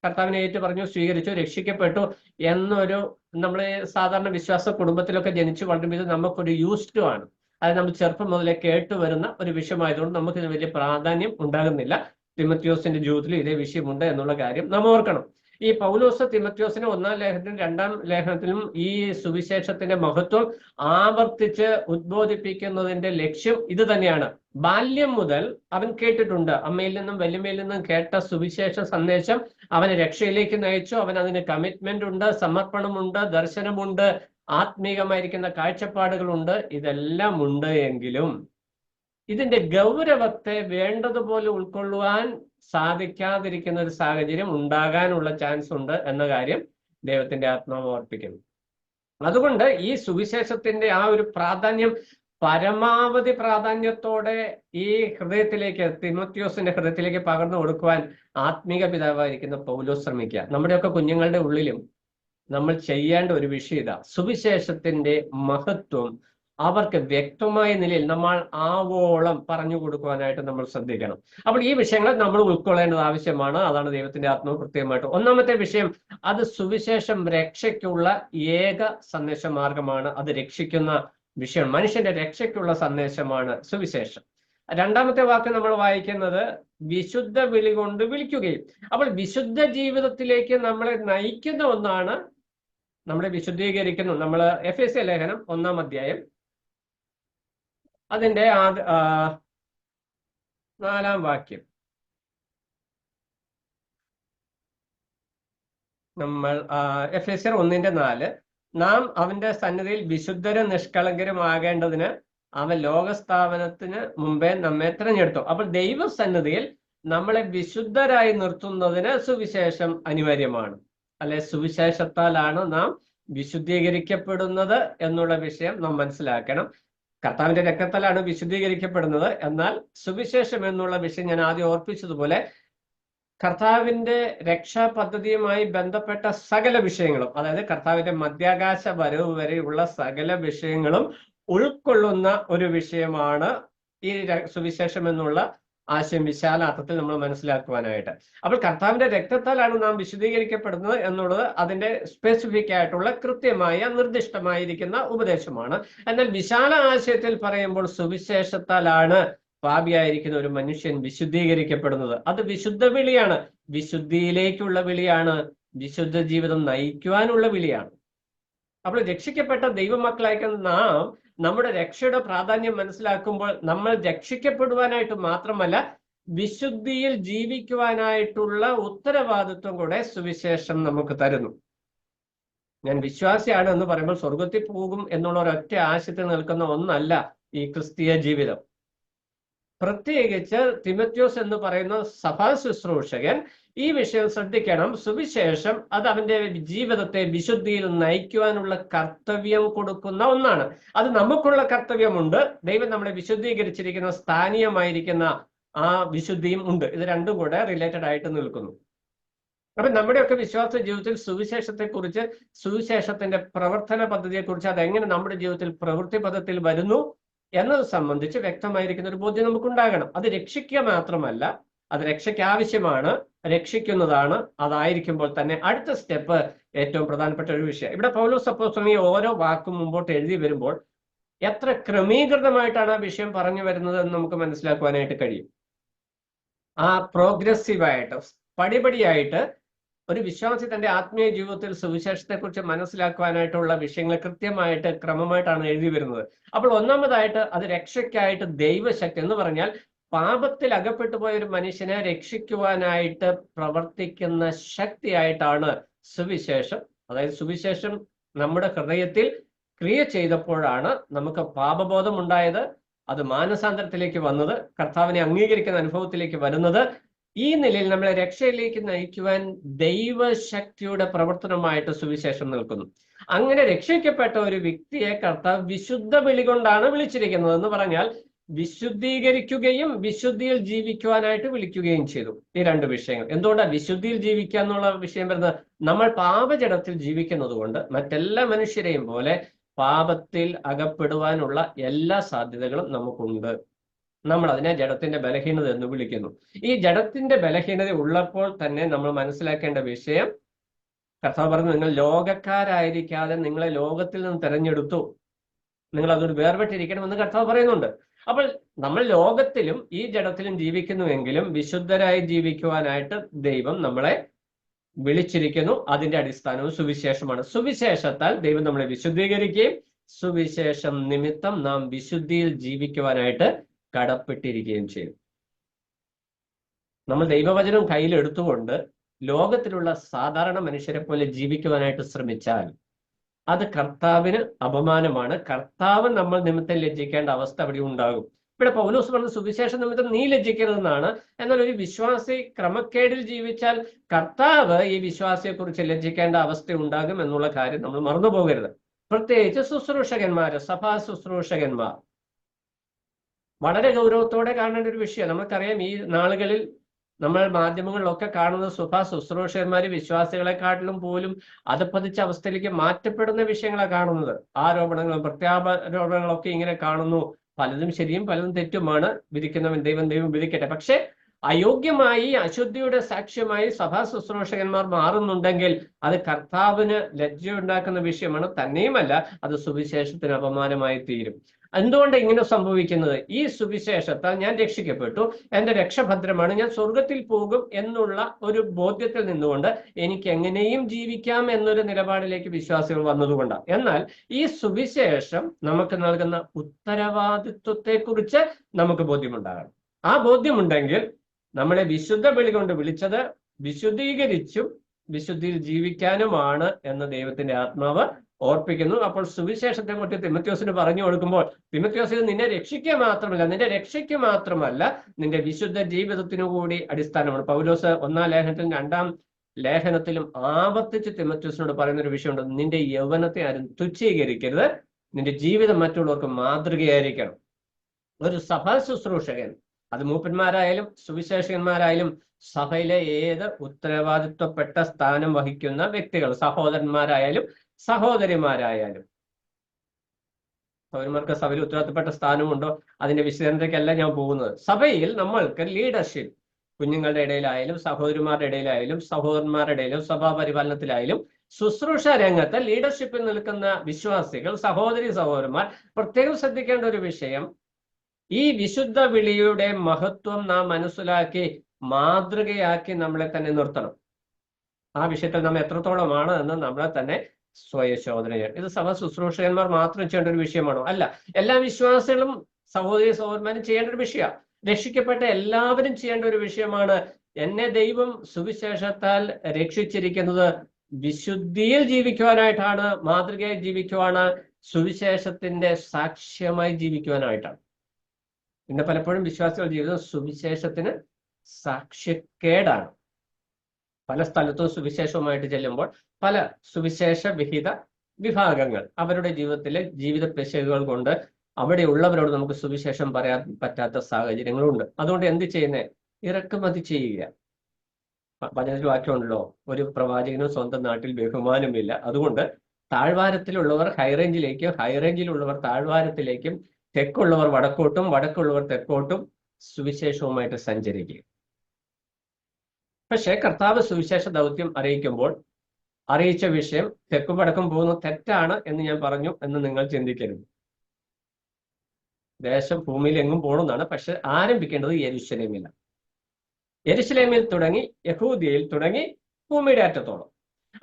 കർത്താവിനെ ഏറ്റു പറഞ്ഞു, സ്വീകരിച്ചു, രക്ഷിക്കപ്പെട്ടു എന്നൊരു നമ്മൾ സാധാരണ വിശ്വാസ കുടുംബത്തിലൊക്കെ ജനിച്ചു വളരുമ്പോൾ ഇത് നമുക്കൊരു യൂസ്ഡ് ആണ്. അത് നമ്മൾ ചെറുപ്പം മുതലേ കേട്ടുവരുന്ന ഒരു വിഷയമായതുകൊണ്ട് നമുക്ക് ഇതിന് വലിയ പ്രാധാന്യം ഉണ്ടാകുന്നില്ല. തിമോഥെയോസിന്റെ ജീവിതത്തിൽ ഇതേ വിഷയമുണ്ട് എന്നുള്ള കാര്യം നാം ഓർക്കണം. ഈ പൗലോസ് തിമോഥെയോസിനെ 1-ാം ലേഖനത്തിലും 2-ാം ലേഖനത്തിലും ഈ സുവിശേഷത്തിന്റെ മഹത്വം ആവർത്തിച്ച് ഉദ്ബോധിപ്പിക്കുന്നതിന്റെ ലക്ഷ്യം ഇത് തന്നെയാണ്. ബാല്യം മുതൽ അവൻ കേട്ടിട്ടുണ്ട്, അമ്മയിൽ നിന്നും വല്യമ്മയിൽ നിന്നും കേട്ട സുവിശേഷ സന്ദേശം അവനെ രക്ഷയിലേക്ക് നയിച്ചു. അവൻ അതിന് കമ്മിറ്റ്മെന്റ് ഉണ്ട്, സമർപ്പണമുണ്ട്, ദർശനമുണ്ട്, ആത്മീകമായിരിക്കുന്ന കാഴ്ചപ്പാടുകളുണ്ട്. ഇതെല്ലാം ഉണ്ട് എങ്കിലും ഇതിന്റെ ഗൗരവത്തെ വേണ്ടതുപോലെ ഉൾക്കൊള്ളുവാൻ സാധിക്കാതിരിക്കുന്ന ഒരു സാഹചര്യം ഉണ്ടാകാനുള്ള ചാൻസ് ഉണ്ട് എന്ന കാര്യം ദൈവത്തിന്റെ ആത്മാവ് ഓർപ്പിക്കുന്നു. അതുകൊണ്ട് ഈ സുവിശേഷത്തിന്റെ ആ ഒരു പ്രാധാന്യം പരമാവധി പ്രാധാന്യത്തോടെ ഈ ഹൃദയത്തിലേക്ക്, തിമോഥെയോസിന്റെ ഹൃദയത്തിലേക്ക് പകർന്നു കൊടുക്കുവാൻ ആത്മീക പിതാവായിരിക്കുന്ന പൗലോസ് ശ്രമിക്കുക. നമ്മുടെയൊക്കെ കുഞ്ഞുങ്ങളുടെ ഉള്ളിലും നമ്മൾ ചെയ്യേണ്ട ഒരു വിഷയം ഇതാ, സുവിശേഷത്തിന്റെ മഹത്വം അവർക്ക് വ്യക്തമായ നിലയിൽ നമ്മൾ ആവോളം പറഞ്ഞു കൊടുക്കുവാനായിട്ട് നമ്മൾ ശ്രദ്ധിക്കണം. അപ്പോൾ ഈ വിഷയങ്ങൾ നമ്മൾ ഉൾക്കൊള്ളേണ്ടത് ആവശ്യമാണ്. അതാണ് ദൈവത്തിന്റെ ആത്മാവ് കൃത്യമായിട്ട്. ഒന്നാമത്തെ വിഷയം, അത് സുവിശേഷം രക്ഷയ്ക്കുള്ള ഏക സന്ദേശ മാർഗമാണ്. അത് രക്ഷിക്കുന്ന വിഷയം, മനുഷ്യന്റെ രക്ഷയ്ക്കുള്ള സന്ദേശമാണ് സുവിശേഷം. രണ്ടാമത്തെ വാക്ക് നമ്മൾ വായിക്കുന്നത് വിശുദ്ധ വിളി കൊണ്ട് വിളിക്കുകയും. അപ്പോൾ വിശുദ്ധ ജീവിതത്തിലേക്ക് നമ്മളെ നയിക്കുന്ന ഒന്നാണ്, നമ്മളെ വിശുദ്ധീകരിക്കുന്നു. നമ്മൾ എഫെസ്യ ലേഖനം 1-ാം അധ്യായം അതിന്റെ 4-ാം വാക്യം നമ്മൾ എഫെസ്യർ 1:4 നാം അവന്റെ സന്നിധിയിൽ വിശുദ്ധരും നിഷ്കളങ്കരും ആകേണ്ടതിന് അവൻ ലോകസ്ഥാപനത്തിന് മുമ്പേ നമ്മെ തിരഞ്ഞെടുത്തു. അപ്പോൾ ദൈവസന്നിധിയിൽ നമ്മളെ വിശുദ്ധരായി നിർത്തുന്നതിന് സുവിശേഷം അനിവാര്യമാണ്. അല്ലെ, സുവിശേഷത്താലാണ് നാം വിശുദ്ധീകരിക്കപ്പെടുന്നത് എന്നുള്ള വിഷയം നാം മനസ്സിലാക്കണം. കർത്താവിന്റെ രക്തത്താലാണ് വിശുദ്ധീകരിക്കപ്പെടുന്നത്. എന്നാൽ സുവിശേഷം എന്നുള്ള വിഷയം ഞാൻ ആദ്യം ഓർപ്പിച്ചതുപോലെ കർത്താവിന്റെ രക്ഷാ പദ്ധതിയുമായി ബന്ധപ്പെട്ട സകല വിഷയങ്ങളും, അതായത് കർത്താവിന്റെ മധ്യാകാശ വരവ് വരെയുള്ള സകല വിഷയങ്ങളും ഉൾക്കൊള്ളുന്ന ഒരു വിഷയമാണ് ഈ സുവിശേഷം എന്നുള്ള ആശയം വിശാലാർത്ഥത്തിൽ നമ്മൾ മനസ്സിലാക്കുവാനായിട്ട്. അപ്പോൾ കർത്താവിന്റെ രക്തത്താലാണ് നാം വിശുദ്ധീകരിക്കപ്പെടുന്നത് എന്നുള്ളത് അതിന്റെ സ്പെസിഫിക് ആയിട്ടുള്ള കൃത്യമായ നിർദ്ദിഷ്ടമായിരിക്കുന്ന ഉപദേശമാണ്. എന്നാൽ വിശാല ആശയത്തിൽ പറയുമ്പോൾ സുവിശേഷത്താലാണ് പാപിയായിരിക്കുന്ന ഒരു മനുഷ്യൻ വിശുദ്ധീകരിക്കപ്പെടുന്നത്. അത് വിശുദ്ധ വിളിയാണ്, വിശുദ്ധിയിലേക്കുള്ള വിളിയാണ്, വിശുദ്ധ ജീവിതം നയിക്കുവാനുള്ള വിളിയാണ്. അപ്പോൾ രക്ഷിക്കപ്പെട്ട ദൈവമക്കളായിരിക്കുന്ന നാം നമ്മുടെ രക്ഷയുടെ പ്രാധാന്യം മനസ്സിലാക്കുമ്പോൾ നമ്മൾ രക്ഷിക്കപ്പെടുവാനായിട്ട് മാത്രമല്ല വിശുദ്ധിയിൽ ജീവിക്കുവാനായിട്ടുള്ള ഉത്തരവാദിത്വം കൂടെ സുവിശേഷം നമുക്ക് തരുന്നു. ഞാൻ വിശ്വാസിയാണ് എന്ന് പറയുമ്പോൾ സ്വർഗത്തിൽ പോകും എന്നുള്ള ഒരൊറ്റ ആശയത്തിൽ നിൽക്കുന്ന ഒന്നല്ല ഈ ക്രിസ്തീയ ജീവിതം. പ്രത്യേകിച്ച് തിമോഥെയോസ് എന്ന് പറയുന്ന സഭാ ശുശ്രൂഷകൻ ഈ വിഷയം ശ്രദ്ധിക്കണം. സുവിശേഷം അത് അവന്റെ ജീവിതത്തെ വിശുദ്ധിയിൽ നയിക്കുവാനുള്ള കർത്തവ്യം കൊടുക്കുന്ന ഒന്നാണ്. അത് നമുക്കുള്ള കർത്തവ്യമുണ്ട്. ദൈവം നമ്മളെ വിശുദ്ധീകരിച്ചിരിക്കുന്ന സ്ഥാനീയമായിരിക്കുന്ന ആ വിശുദ്ധിയും ഉണ്ട്. ഇത് രണ്ടും കൂടെ റിലേറ്റഡ് ആയിട്ട് നിൽക്കുന്നു. അപ്പൊ നമ്മുടെയൊക്കെ വിശ്വാസ ജീവിതത്തിൽ സുവിശേഷത്തെക്കുറിച്ച്, സുവിശേഷത്തിന്റെ പ്രവർത്തന പദ്ധതിയെക്കുറിച്ച്, അതെങ്ങനെ നമ്മുടെ ജീവിതത്തിൽ പ്രവൃത്തി പദത്തിൽ വരുന്നു എന്നത് സംബന്ധിച്ച് വ്യക്തമായിരിക്കുന്ന ഒരു ബോധ്യം നമുക്കുണ്ടാകണം. അത് രക്ഷിക്കുക മാത്രമല്ല, അത് രക്ഷയ്ക്ക് ആവശ്യമാണ്, രക്ഷിക്കുന്നതാണ്. അതായിരിക്കുമ്പോൾ തന്നെ അടുത്ത സ്റ്റെപ്പ് ഏറ്റവും പ്രധാനപ്പെട്ട ഒരു വിഷയം. ഇവിടെ പൗലോസ് അപ്പോസ്തലൻ ഈ ഓരോ വാക്കും മുമ്പോട്ട് എഴുതി വരുമ്പോൾ എത്ര ക്രമീകൃതമായിട്ടാണ് ആ വിഷയം പറഞ്ഞു വരുന്നത് എന്ന് നമുക്ക് മനസ്സിലാക്കുവാനായിട്ട് കഴിയും. ആ പ്രോഗ്രസീവായിട്ട്, പടിപടിയായിട്ട് ഒരു വിശ്വാസി തന്റെ ആത്മീയ ജീവിതത്തിൽ സുവിശേഷത്തെക്കുറിച്ച് മനസ്സിലാക്കുവാനായിട്ടുള്ള വിഷയങ്ങൾ കൃത്യമായിട്ട് ക്രമമായിട്ടാണ് എഴുതി വരുന്നത്. അപ്പോൾ ഒന്നാമതായിട്ട് അത് രക്ഷയ്ക്കായിട്ട് ദൈവശക്തി എന്ന് പറഞ്ഞാൽ പാപത്തിൽ അകപ്പെട്ടു പോയ ഒരു മനുഷ്യനെ രക്ഷിക്കുവാനായിട്ട് പ്രവർത്തിക്കുന്ന ശക്തിയായിട്ടാണ് സുവിശേഷം. അതായത് സുവിശേഷം നമ്മുടെ ഹൃദയത്തിൽ ക്രിയ ചെയ്തപ്പോഴാണ് നമുക്ക് പാപബോധം ഉണ്ടായത്, അത് മാനസാന്തരത്തിലേക്ക് വന്നത്, കർത്താവിനെ അംഗീകരിക്കുന്ന അനുഭവത്തിലേക്ക് വരുന്നത്. ഈ നിലയിൽ നമ്മളെ രക്ഷയിലേക്ക് നയിക്കുവാൻ ദൈവശക്തിയുടെ പ്രവർത്തനമായിട്ട് സുവിശേഷം നിൽക്കുന്നു. അങ്ങനെ രക്ഷിക്കപ്പെട്ട ഒരു വ്യക്തിയെ കർത്താവ് വിശുദ്ധ വിളി കൊണ്ടാണ് വിളിച്ചിരിക്കുന്നത്. എന്ന് പറഞ്ഞാൽ വിശുദ്ധീകരിക്കുകയും വിശുദ്ധിയിൽ ജീവിക്കുവാനായിട്ട് വിളിക്കുകയും ചെയ്തു. ഈ രണ്ട് വിഷയങ്ങൾ. എന്തുകൊണ്ടാണ് വിശുദ്ധിയിൽ ജീവിക്കുക എന്നുള്ള വിഷയം വരുന്നത്? നമ്മൾ പാപജടത്തിൽ ജീവിക്കുന്നത് കൊണ്ട് മറ്റെല്ലാ മനുഷ്യരെയും പോലെ പാപത്തിൽ അകപ്പെടുവാനുള്ള എല്ലാ സാധ്യതകളും നമുക്കുണ്ട്. നമ്മൾ അതിനെ ജഡത്തിന്റെ ബലഹീനത എന്ന് വിളിക്കുന്നു. ഈ ജഡത്തിന്റെ ബലഹീനത ഉള്ളപ്പോൾ തന്നെ നമ്മൾ മനസ്സിലാക്കേണ്ട വിഷയം, കർത്താവ് പറഞ്ഞു, നിങ്ങൾ ലോകക്കാരായിരിക്കാതെ നിങ്ങളെ ലോകത്തിൽ നിന്ന് തെരഞ്ഞെടുത്തു, നിങ്ങൾ അതൊരു വേർപെട്ടിരിക്കണമെന്ന് കർത്താവ് പറയുന്നുണ്ട്. അപ്പോൾ നമ്മൾ ലോകത്തിലും ഈ ജഡത്തിലും ജീവിക്കുന്നുവെങ്കിലും വിശുദ്ധരായി ജീവിക്കുവാനായിട്ട് ദൈവം നമ്മളെ വിളിച്ചിരിക്കുന്നു. അതിന്റെ അടിസ്ഥാനവും സുവിശേഷമാണ്. സുവിശേഷത്താൽ ദൈവം നമ്മളെ വിശുദ്ധീകരിക്കുകയും സുവിശേഷം നിമിത്തം നാം വിശുദ്ധിയിൽ ജീവിക്കുവാനായിട്ട് കടപ്പെട്ടിരിക്കുകയും ചെയ്യും. നമ്മൾ ദൈവവചനം കയ്യിലെടുത്തുകൊണ്ട് ലോകത്തിലുള്ള സാധാരണ മനുഷ്യരെ പോലെ ജീവിക്കുവാനായിട്ട് ശ്രമിച്ചാൽ അത് കർത്താവിന് അപമാനമാണ്. കർത്താവ് നമ്മൾ നിമിത്തം ലജ്ജിക്കേണ്ട അവസ്ഥ അവിടെ ഉണ്ടാകും. ഇവിടെ പൗലോസ് പറഞ്ഞ സുവിശേഷ നിമിത്തം നീ ലജ്ജിക്കരുതെന്നാണ്. എന്നാൽ ഒരു വിശ്വാസി ക്രമക്കേടിൽ ജീവിച്ചാൽ കർത്താവ് ഈ വിശ്വാസിയെക്കുറിച്ച് ലജ്ജിക്കേണ്ട അവസ്ഥ ഉണ്ടാകും എന്നുള്ള കാര്യം നമ്മൾ മറന്നു പോകരുത്. പ്രത്യേകിച്ച് ശുശ്രൂഷകന്മാര്, സഭാ ശുശ്രൂഷകന്മാർ വളരെ ഗൗരവത്തോടെ കാണേണ്ട ഒരു വിഷയം. നമുക്കറിയാം, ഈ നാളുകളിൽ നമ്മൾ മാധ്യമങ്ങളിലൊക്കെ കാണുന്നത് സഭാ ശുശ്രൂഷകന്മാര് വിശ്വാസികളെക്കാട്ടിലും പോലും അധപ്പതിച്ച അവസ്ഥയിലേക്ക് മാറ്റപ്പെടുന്ന വിഷയങ്ങളാണ് കാണുന്നത്. ആരോപണങ്ങളും പ്രത്യാരോപണങ്ങളൊക്കെ ഇങ്ങനെ കാണുന്നു. പലതും ശരിയും പലതും തെറ്റുമാണ്. വിധിക്കുന്നവൻ ദൈവം വിധിക്കട്ടെ. പക്ഷെ അയോഗ്യമായി അശുദ്ധിയുടെ സാക്ഷ്യമായി സഭാ ശുശ്രൂഷകന്മാർ മാറുന്നുണ്ടെങ്കിൽ അത് കർത്താവിന് ലജ്ജയുണ്ടാക്കുന്ന വിഷയമാണ്. തന്നെയുമല്ല, അത് സുവിശേഷത്തിന് അപമാനമായി തീരും. എന്തുകൊണ്ട് ഇങ്ങനെ സംഭവിക്കുന്നത്? ഈ സുവിശേഷത്താൽ ഞാൻ രക്ഷിക്കപ്പെട്ടു, എന്റെ രക്ഷഭദ്രമാണ്, ഞാൻ സ്വർഗത്തിൽ പോകും എന്നുള്ള ഒരു ബോധ്യത്തിൽ നിന്നുകൊണ്ട് എനിക്ക് എങ്ങനെയും ജീവിക്കാം എന്നൊരു നിലപാടിലേക്ക് വിശ്വാസികൾ വന്നതുകൊണ്ടാണ്. എന്നാൽ ഈ സുവിശേഷം നമുക്ക് നൽകുന്ന ഉത്തരവാദിത്വത്തെക്കുറിച്ച് നമുക്ക് ബോധ്യമുണ്ടാകണം. ആ ബോധ്യമുണ്ടെങ്കിൽ നമ്മളെ വിശുദ്ധ വിളി കൊണ്ട് വിളിച്ചത് വിശുദ്ധീകരിച്ചും വിശുദ്ധിയിൽ ജീവിക്കാനുമാണ് എന്ന് ദൈവത്തിന്റെ ആത്മാവ് ഓർപ്പിക്കുന്നു. അപ്പോൾ സുവിശേഷത്തെ കുറിച്ച് തിമോഥെയോസിന് പറഞ്ഞു കൊടുക്കുമ്പോൾ, തിമോഥെയോസ് നിന്നെ രക്ഷിക്കുക മാത്രമല്ല, നിന്റെ രക്ഷയ്ക്ക് മാത്രമല്ല, നിന്റെ വിശുദ്ധ ജീവിതത്തിനു കൂടി അടിസ്ഥാനമാണ്. പൗലോസ് 1-ാം ലേഖനത്തിലും 2-ാം ലേഖനത്തിലും ആവർത്തിച്ച് തിമോഥെയോസിനോട് പറയുന്ന ഒരു വിഷയമുണ്ട്. നിന്റെ യൗവനത്തെ ആരും തുച്ഛീകരിക്കരുത്, നിന്റെ ജീവിതം മറ്റുള്ളവർക്ക് മാതൃകയായിരിക്കണം. ഒരു സഭാ ശുശ്രൂഷകൻ, അത് മൂപ്പന്മാരായാലും സുവിശേഷകന്മാരായാലും സഭയിലെ ഏത് ഉത്തരവാദിത്വപ്പെട്ട സ്ഥാനം വഹിക്കുന്ന വ്യക്തികൾ, സഹോദരന്മാരായാലും സഹോദരിമാരായാലും, സഹോദരന്മാർക്ക് സഭയിൽ ഉത്തരവാദിത്തപ്പെട്ട സ്ഥാനമുണ്ടോ? അതിന്റെ വിശദീകരണത്തിലേക്കല്ല ഞാൻ പോകുന്നത്. സഭയിൽ നമ്മൾക്ക് ലീഡർഷിപ്പ്, കുഞ്ഞുങ്ങളുടെ ഇടയിലായാലും സഹോദരിമാരുടെ ഇടയിലായാലും സഹോദരന്മാരുടെ ഇടയിലും സഭാപരിപാലനത്തിലായാലും ശുശ്രൂഷ രംഗത്ത് ലീഡർഷിപ്പിൽ നിൽക്കുന്ന വിശ്വാസികൾ, സഹോദരി സഹോദരന്മാർ പ്രത്യേകം ശ്രദ്ധിക്കേണ്ട ഒരു വിഷയം, ഈ വിശുദ്ധ വിളിയുടെ മഹത്വം നാം മനസ്സിലാക്കി മാതൃകയാക്കി നമ്മളെ തന്നെ നിർത്തണം. ആ വിഷയത്തിൽ നാം എത്രത്തോളമാണ് എന്ന് നമ്മളെ തന്നെ സ്വയശോധന ചെയ്യണം. ഇത് സഭ ശുശ്രൂഷകന്മാർ മാത്രം ചെയ്യേണ്ട ഒരു വിഷയമാണോ? അല്ല, എല്ലാ വിശ്വാസികളും സഹോദരി സഹോദരന്മാരും ചെയ്യേണ്ട ഒരു വിഷയമാണ്. രക്ഷിക്കപ്പെട്ട എല്ലാവരും ചെയ്യേണ്ട ഒരു വിഷയമാണ്. എന്നെ ദൈവം സുവിശേഷത്താൽ രക്ഷിച്ചിരിക്കുന്നത് വിശുദ്ധിയിൽ ജീവിക്കുവാനായിട്ടാണ്, മാതൃകയായി ജീവിക്കുവാണ്, സുവിശേഷത്തിന്റെ സാക്ഷ്യമായി ജീവിക്കുവാനായിട്ടാണ്. ഇന്ന് പലപ്പോഴും വിശ്വാസികളുടെ ജീവിതം സുവിശേഷത്തിന് സാക്ഷ്യക്കേടാണ്. പല സ്ഥലത്തും സുവിശേഷവുമായിട്ട് ചെല്ലുമ്പോൾ പല സുവിശേഷ വിഹിത വിഭാഗങ്ങൾ അവരുടെ ജീവിതത്തിലെ ജീവിത പിശകുകൾ കൊണ്ട് അവിടെയുള്ളവരോട് നമുക്ക് സുവിശേഷം പറയാൻ പറ്റാത്ത സാഹചര്യങ്ങളുണ്ട്. അതുകൊണ്ട് എന്ത് ചെയ്യുന്നേ? ഇറക്കുമതി ചെയ്യുക. വചനത്തിൽ വാക്യമുണ്ടല്ലോ, ഒരു പ്രവാചകനും സ്വന്തം നാട്ടിൽ ബഹുമാനമില്ല. അതുകൊണ്ട് താഴ്വാരത്തിലുള്ളവർ ഹൈറേഞ്ചിലേക്കും ഹൈറേഞ്ചിലുള്ളവർ താഴ്വാരത്തിലേക്കും തെക്കുള്ളവർ വടക്കോട്ടും വടക്കുള്ളവർ തെക്കോട്ടും സുവിശേഷവുമായിട്ട് സഞ്ചരിക്കുക. പക്ഷെ കർത്താവ് സുവിശേഷ ദൗത്യം അറിയിക്കുമ്പോൾ അറിയിച്ച വിഷയം തെക്കും വടക്കും പോകുന്നത് തെറ്റാണ് എന്ന് ഞാൻ പറഞ്ഞു എന്ന് നിങ്ങൾ ചിന്തിക്കരുത്. ദേശം ഭൂമിയിൽ എങ്ങും പോകണമെന്നാണ്. പക്ഷെ ആരംഭിക്കേണ്ടത് യെരുശലേമിലാണ്. യെരുശലേമിൽ തുടങ്ങി യഹൂദിയയിൽ തുടങ്ങി ഭൂമിയുടെ അറ്റത്തോളം.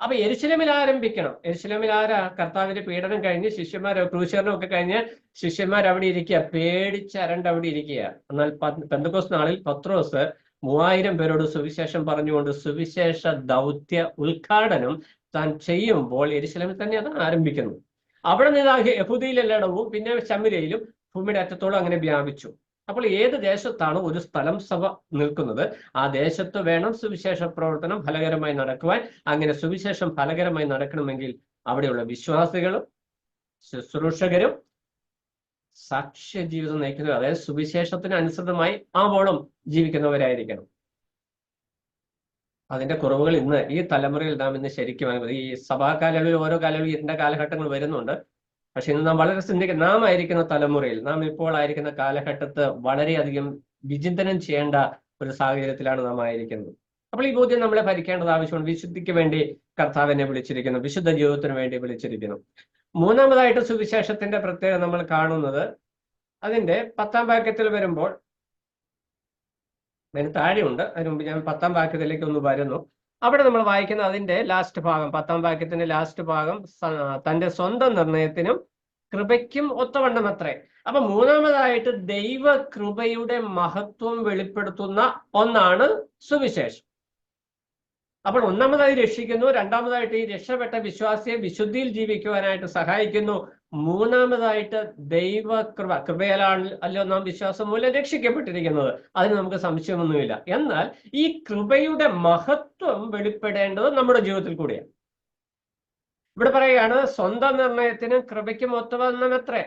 അപ്പൊ യെരുശലേമിൽ ആരംഭിക്കണം. യെരുശലേമിൽ ആരാ? കർത്താവിന്റെ പീഡനം കഴിഞ്ഞ് ശിഷ്യന്മാർ ക്രൂശീകരണം ഒക്കെ കഴിഞ്ഞ് ശിഷ്യന്മാർ അവിടെ ഇരിക്കുക, പേടിച്ചരണ്ട് അവിടെ ഇരിക്കുക. എന്നാൽ പെന്തക്കോസ്ത് നാളിൽ പത്രോസ് 3000 പേരോട് സുവിശേഷം പറഞ്ഞുകൊണ്ട് സുവിശേഷ ദൗത്യ ഉദ്ഘാടനം താൻ ചെയ്യുമ്പോൾ യെരുശലേമിൽ തന്നെ അത് ആരംഭിക്കുന്നു. അവിടെ നിന്ന് യഹൂദിയിലെല്ലായിടവും പിന്നെ ശമര്യയിലും ഭൂമിയുടെ അറ്റത്തോളം അങ്ങനെ വ്യാപിച്ചു. അപ്പോൾ ഏത് ദേശത്താണ് ഒരു സ്ഥലം സഭ നിൽക്കുന്നത്, ആ ദേശത്ത് വേണം സുവിശേഷ പ്രവർത്തനം ഫലകരമായി നടക്കുവാൻ. അങ്ങനെ സുവിശേഷം ഫലകരമായി നടക്കണമെങ്കിൽ അവിടെയുള്ള വിശ്വാസികളും ശുശ്രൂഷകരും സാക്ഷ്യ ജീവിതം നയിക്കുന്നവർ, അതായത് സുവിശേഷത്തിന് അനുസൃതമായി ആവോളം ജീവിക്കുന്നവരായിരിക്കണം. അതിന്റെ കുറവുകൾ ഇന്ന് ഈ തലമുറയിൽ നാം ഇന്ന് ശരിക്കും ഈ സഭാ കാലയളവിൽ ഓരോ കാലയളവിൽ ഇതിന്റെ കാലഘട്ടങ്ങൾ വരുന്നുണ്ട്. പക്ഷെ ഇന്ന് നാം വളരെ നാം ആയിരിക്കുന്ന തലമുറയിൽ, നാം ഇപ്പോൾ ആയിരിക്കുന്ന കാലഘട്ടത്ത് വളരെയധികം വിചിന്തനം ചെയ്യേണ്ട ഒരു സാഹചര്യത്തിലാണ് നാം ആയിരിക്കുന്നത്. അപ്പോൾ ഈ ബോധ്യം നമ്മളെ ഭരിക്കേണ്ടത് ആവശ്യമാണ്. വിശുദ്ധിക്ക് വേണ്ടി കർത്താവിനെ വിളിച്ചിരിക്കുന്നു, വിശുദ്ധ ജീവിതത്തിന് വേണ്ടി വിളിച്ചിരിക്കുന്നു. മൂന്നാമതായിട്ട് സുവിശേഷത്തിന്റെ പ്രത്യേകത നമ്മൾ കാണുന്നത് അതിന്റെ 10-ാം വാക്യത്തിൽ വരുമ്പോൾ, അതിന് താഴെയുണ്ട്, അതിന് മുമ്പ് ഞാൻ 10-ാം വാക്യത്തിലേക്ക് ഒന്ന് വരുന്നു. അവിടെ നമ്മൾ വായിക്കുന്ന അതിന്റെ ലാസ്റ്റ് ഭാഗം, 10-ാം വാക്യത്തിന്റെ ലാസ്റ്റ് ഭാഗം, തന്റെ സ്വന്തം നിർണയത്തിനും കൃപയ്ക്കും ഒത്തവണ്ണം അത്രേ. അപ്പൊ മൂന്നാമതായിട്ട് ദൈവ കൃപയുടെ മഹത്വം വെളിപ്പെടുത്തുന്ന ഒന്നാണ് സുവിശേഷം. അപ്പോൾ ഒന്നാമതായി രക്ഷിക്കുന്നു, രണ്ടാമതായിട്ട് ഈ രക്ഷപ്പെട്ട വിശ്വാസിയെ വിശുദ്ധിയിൽ ജീവിക്കുവാനായിട്ട് സഹായിക്കുന്നു, മൂന്നാമതായിട്ട് കൃപയാലാണ് അല്ലോ നാം വിശ്വാസം മൂലം രക്ഷിക്കപ്പെട്ടിരിക്കുന്നത്. അതിന് നമുക്ക് സംശയമൊന്നുമില്ല. എന്നാൽ ഈ കൃപയുടെ മഹത്വം വെളിപ്പെടേണ്ടത് നമ്മുടെ ജീവിതത്തിൽ കൂടിയാണ്. ഇവിടെ പറയുകയാണ്, സ്വന്തം നിർണയത്തിനും കൃപയ്ക്കും ഒത്തവണ്ണമത്രേ.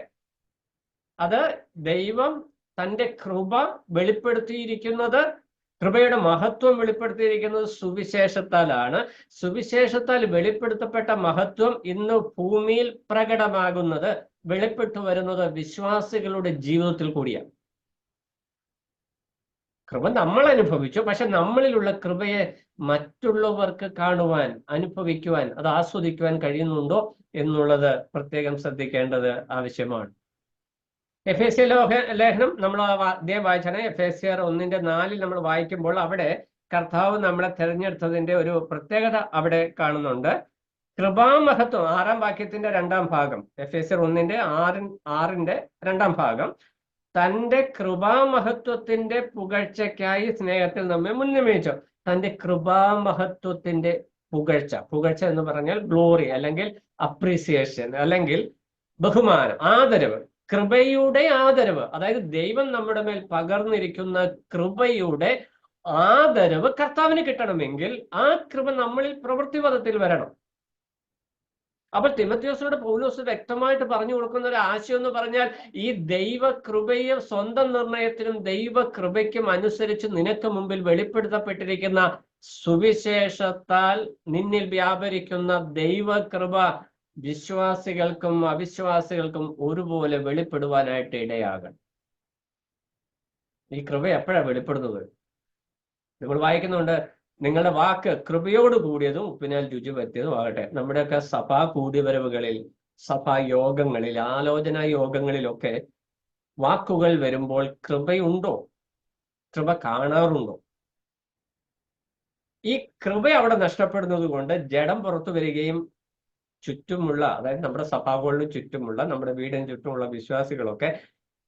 അത് ദൈവം തന്റെ കൃപ വെളിപ്പെടുത്തിയിരിക്കുന്നത്, കൃപയുടെ മഹത്വം വെളിപ്പെടുത്തിയിരിക്കുന്നത് സുവിശേഷത്താലാണ്. സുവിശേഷത്താൽ വെളിപ്പെടുത്തപ്പെട്ട മഹത്വം ഇന്ന് ഭൂമിയിൽ പ്രകടമാകുന്നത്, വെളിപ്പെട്ടു വരുന്നത് വിശ്വാസികളുടെ ജീവിതത്തിൽ കൂടിയാണ്. കൃപ നമ്മൾ അനുഭവിച്ചു, പക്ഷെ നമ്മളിലുള്ള കൃപയെ മറ്റുള്ളവർക്ക് കാണുവാൻ, അനുഭവിക്കുവാൻ, അത് ആസ്വദിക്കുവാൻ കഴിയുന്നുണ്ടോ എന്നുള്ളത് പ്രത്യേകം ശ്രദ്ധിക്കേണ്ടത് ആവശ്യമാണ്. എഫേസ്യ ലേഖനം നമ്മൾ അദ്ദേഹം വായിച്ചാണ്. എഫേസ്യർ 1:4 നമ്മൾ വായിക്കുമ്പോൾ അവിടെ കർത്താവ് നമ്മളെ തിരഞ്ഞെടുത്തതിന്റെ ഒരു പ്രത്യേകത അവിടെ കാണുന്നുണ്ട്. കൃപാമഹത്വം 6-ാം വാക്യത്തിന്റെ 2-ാം ഭാഗം, എഫേസ്യർ 1:6 2-ാം ഭാഗം, തന്റെ കൃപാമഹത്വത്തിന്റെ പുകഴ്ചയ്ക്കായി സ്നേഹത്തിൽ നമ്മെ മുന്നമേച്ചു. തന്റെ കൃപാമഹത്വത്തിന്റെ പുകഴ്ച എന്ന് പറഞ്ഞാൽ ഗ്ലോറി, അല്ലെങ്കിൽ അപ്രീസിയേഷൻ, അല്ലെങ്കിൽ ബഹുമാനം, ആദരവ്. കൃപയുടെ ആദരവ്, അതായത് ദൈവം നമ്മുടെ മേൽ പകർന്നിരിക്കുന്ന കൃപയുടെ ആദരവ് കർത്താവിന് കിട്ടണമെങ്കിൽ ആ കൃപ നമ്മളിൽ പ്രവൃത്തിപഥത്തിൽ വരണം. അപ്പോൾ തിമോഥെയോസിനോട് പൗലോസ് വ്യക്തമായിട്ട് പറഞ്ഞു കൊടുക്കുന്ന ഒരു ആശയം എന്ന് പറഞ്ഞാൽ, ഈ ദൈവകൃപയെ സ്വന്തം നിർണയത്തിനും ദൈവകൃപയ്ക്കും അനുസരിച്ച് നിനക്ക് മുമ്പിൽ വെളിപ്പെടുത്തപ്പെട്ടിരിക്കുന്ന സുവിശേഷത്താൽ നിന്നിൽ വ്യാപരിക്കുന്ന ദൈവകൃപ വിശ്വാസികൾക്കും അവിശ്വാസികൾക്കും ഒരുപോലെ വെളിപ്പെടുവാനായിട്ട് ഇടയാകണം. ഈ കൃപ എപ്പോഴാണ് വെളിപ്പെടുന്നത്? നമ്മൾ വായിക്കുന്നുണ്ട്, നിങ്ങളുടെ വാക്ക് കൃപയോട് കൂടിയതും ഉപ്പിനാൽ രുചി പറ്റിയതും ആകട്ടെ. നമ്മുടെയൊക്കെ സഭാ കൂടിവരവുകളിൽ, സഭാ യോഗങ്ങളിൽ, ആലോചനാ യോഗങ്ങളിലൊക്കെ വാക്കുകൾ വരുമ്പോൾ കൃപയുണ്ടോ? കൃപ കാണാറുണ്ടോ? ഈ കൃപ അവിടെ നഷ്ടപ്പെടുന്നത് കൊണ്ട് ജഡം പുറത്തു വരികയും ചുറ്റുമുള്ള, അതായത് നമ്മുടെ സഭാകളിലും ചുറ്റുമുള്ള, നമ്മുടെ വീടിന് ചുറ്റുമുള്ള വിശ്വാസികളൊക്കെ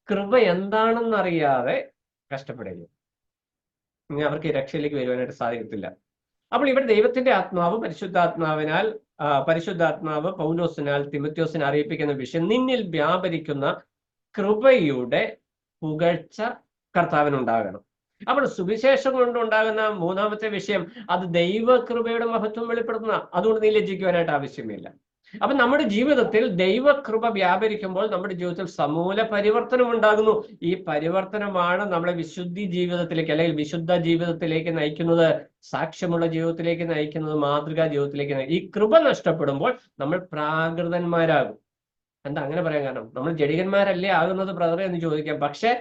കൃപ എന്താണെന്നറിയാതെ കഷ്ടപ്പെടുകയും ഇനി അവർക്ക് രക്ഷയിലേക്ക് വരുവാനായിട്ട് സാധിക്കത്തില്ല. അപ്പോൾ ഇവിടെ ദൈവത്തിന്റെ ആത്മാവ് പരിശുദ്ധാത്മാവ് പൗലോസിനാൽ തിമോഥെയോസിനെ അറിയിപ്പിക്കുന്ന വിഷയം, നിന്നിൽ വ്യാപരിക്കുന്ന കൃപയുടെ പുകഴ്ച കർത്താവിനുണ്ടാകണം. അപ്പോൾ സുവിശേഷം കൊണ്ടുണ്ടാകുന്ന മൂന്നാമത്തെ വിഷയം, അത് ദൈവകൃപയുടെ മഹത്വം വെളിപ്പെടുത്തുന്ന, അതുകൊണ്ട് നീ ലജ്ജിക്കുവാനായിട്ട് ആവശ്യമില്ല. അപ്പൊ നമ്മുടെ ജീവിതത്തിൽ ദൈവകൃപ വ്യാപരിക്കുമ്പോൾ നമ്മുടെ ജീവിതത്തിൽ സമൂല പരിവർത്തനം ഉണ്ടാകുന്നു. ഈ പരിവർത്തനമാണ് നമ്മളെ വിശുദ്ധി ജീവിതത്തിലേക്ക്, അല്ലെങ്കിൽ വിശുദ്ധ ജീവിതത്തിലേക്ക് നയിക്കുന്നത്, സാക്ഷ്യമുള്ള ജീവിതത്തിലേക്ക് നയിക്കുന്നത്, മാതൃകാ ജീവിതത്തിലേക്ക് ഈ കൃപ നഷ്ടപ്പെടുമ്പോൾ നമ്മൾ പ്രാകൃതന്മാരാകും. എന്താ അങ്ങനെ പറയാൻ കാരണം? നമ്മൾ ജഡികന്മാരല്ലേ ആകുന്നത് ബ്രദറെ എന്ന് ചോദിക്കാം. പക്ഷെ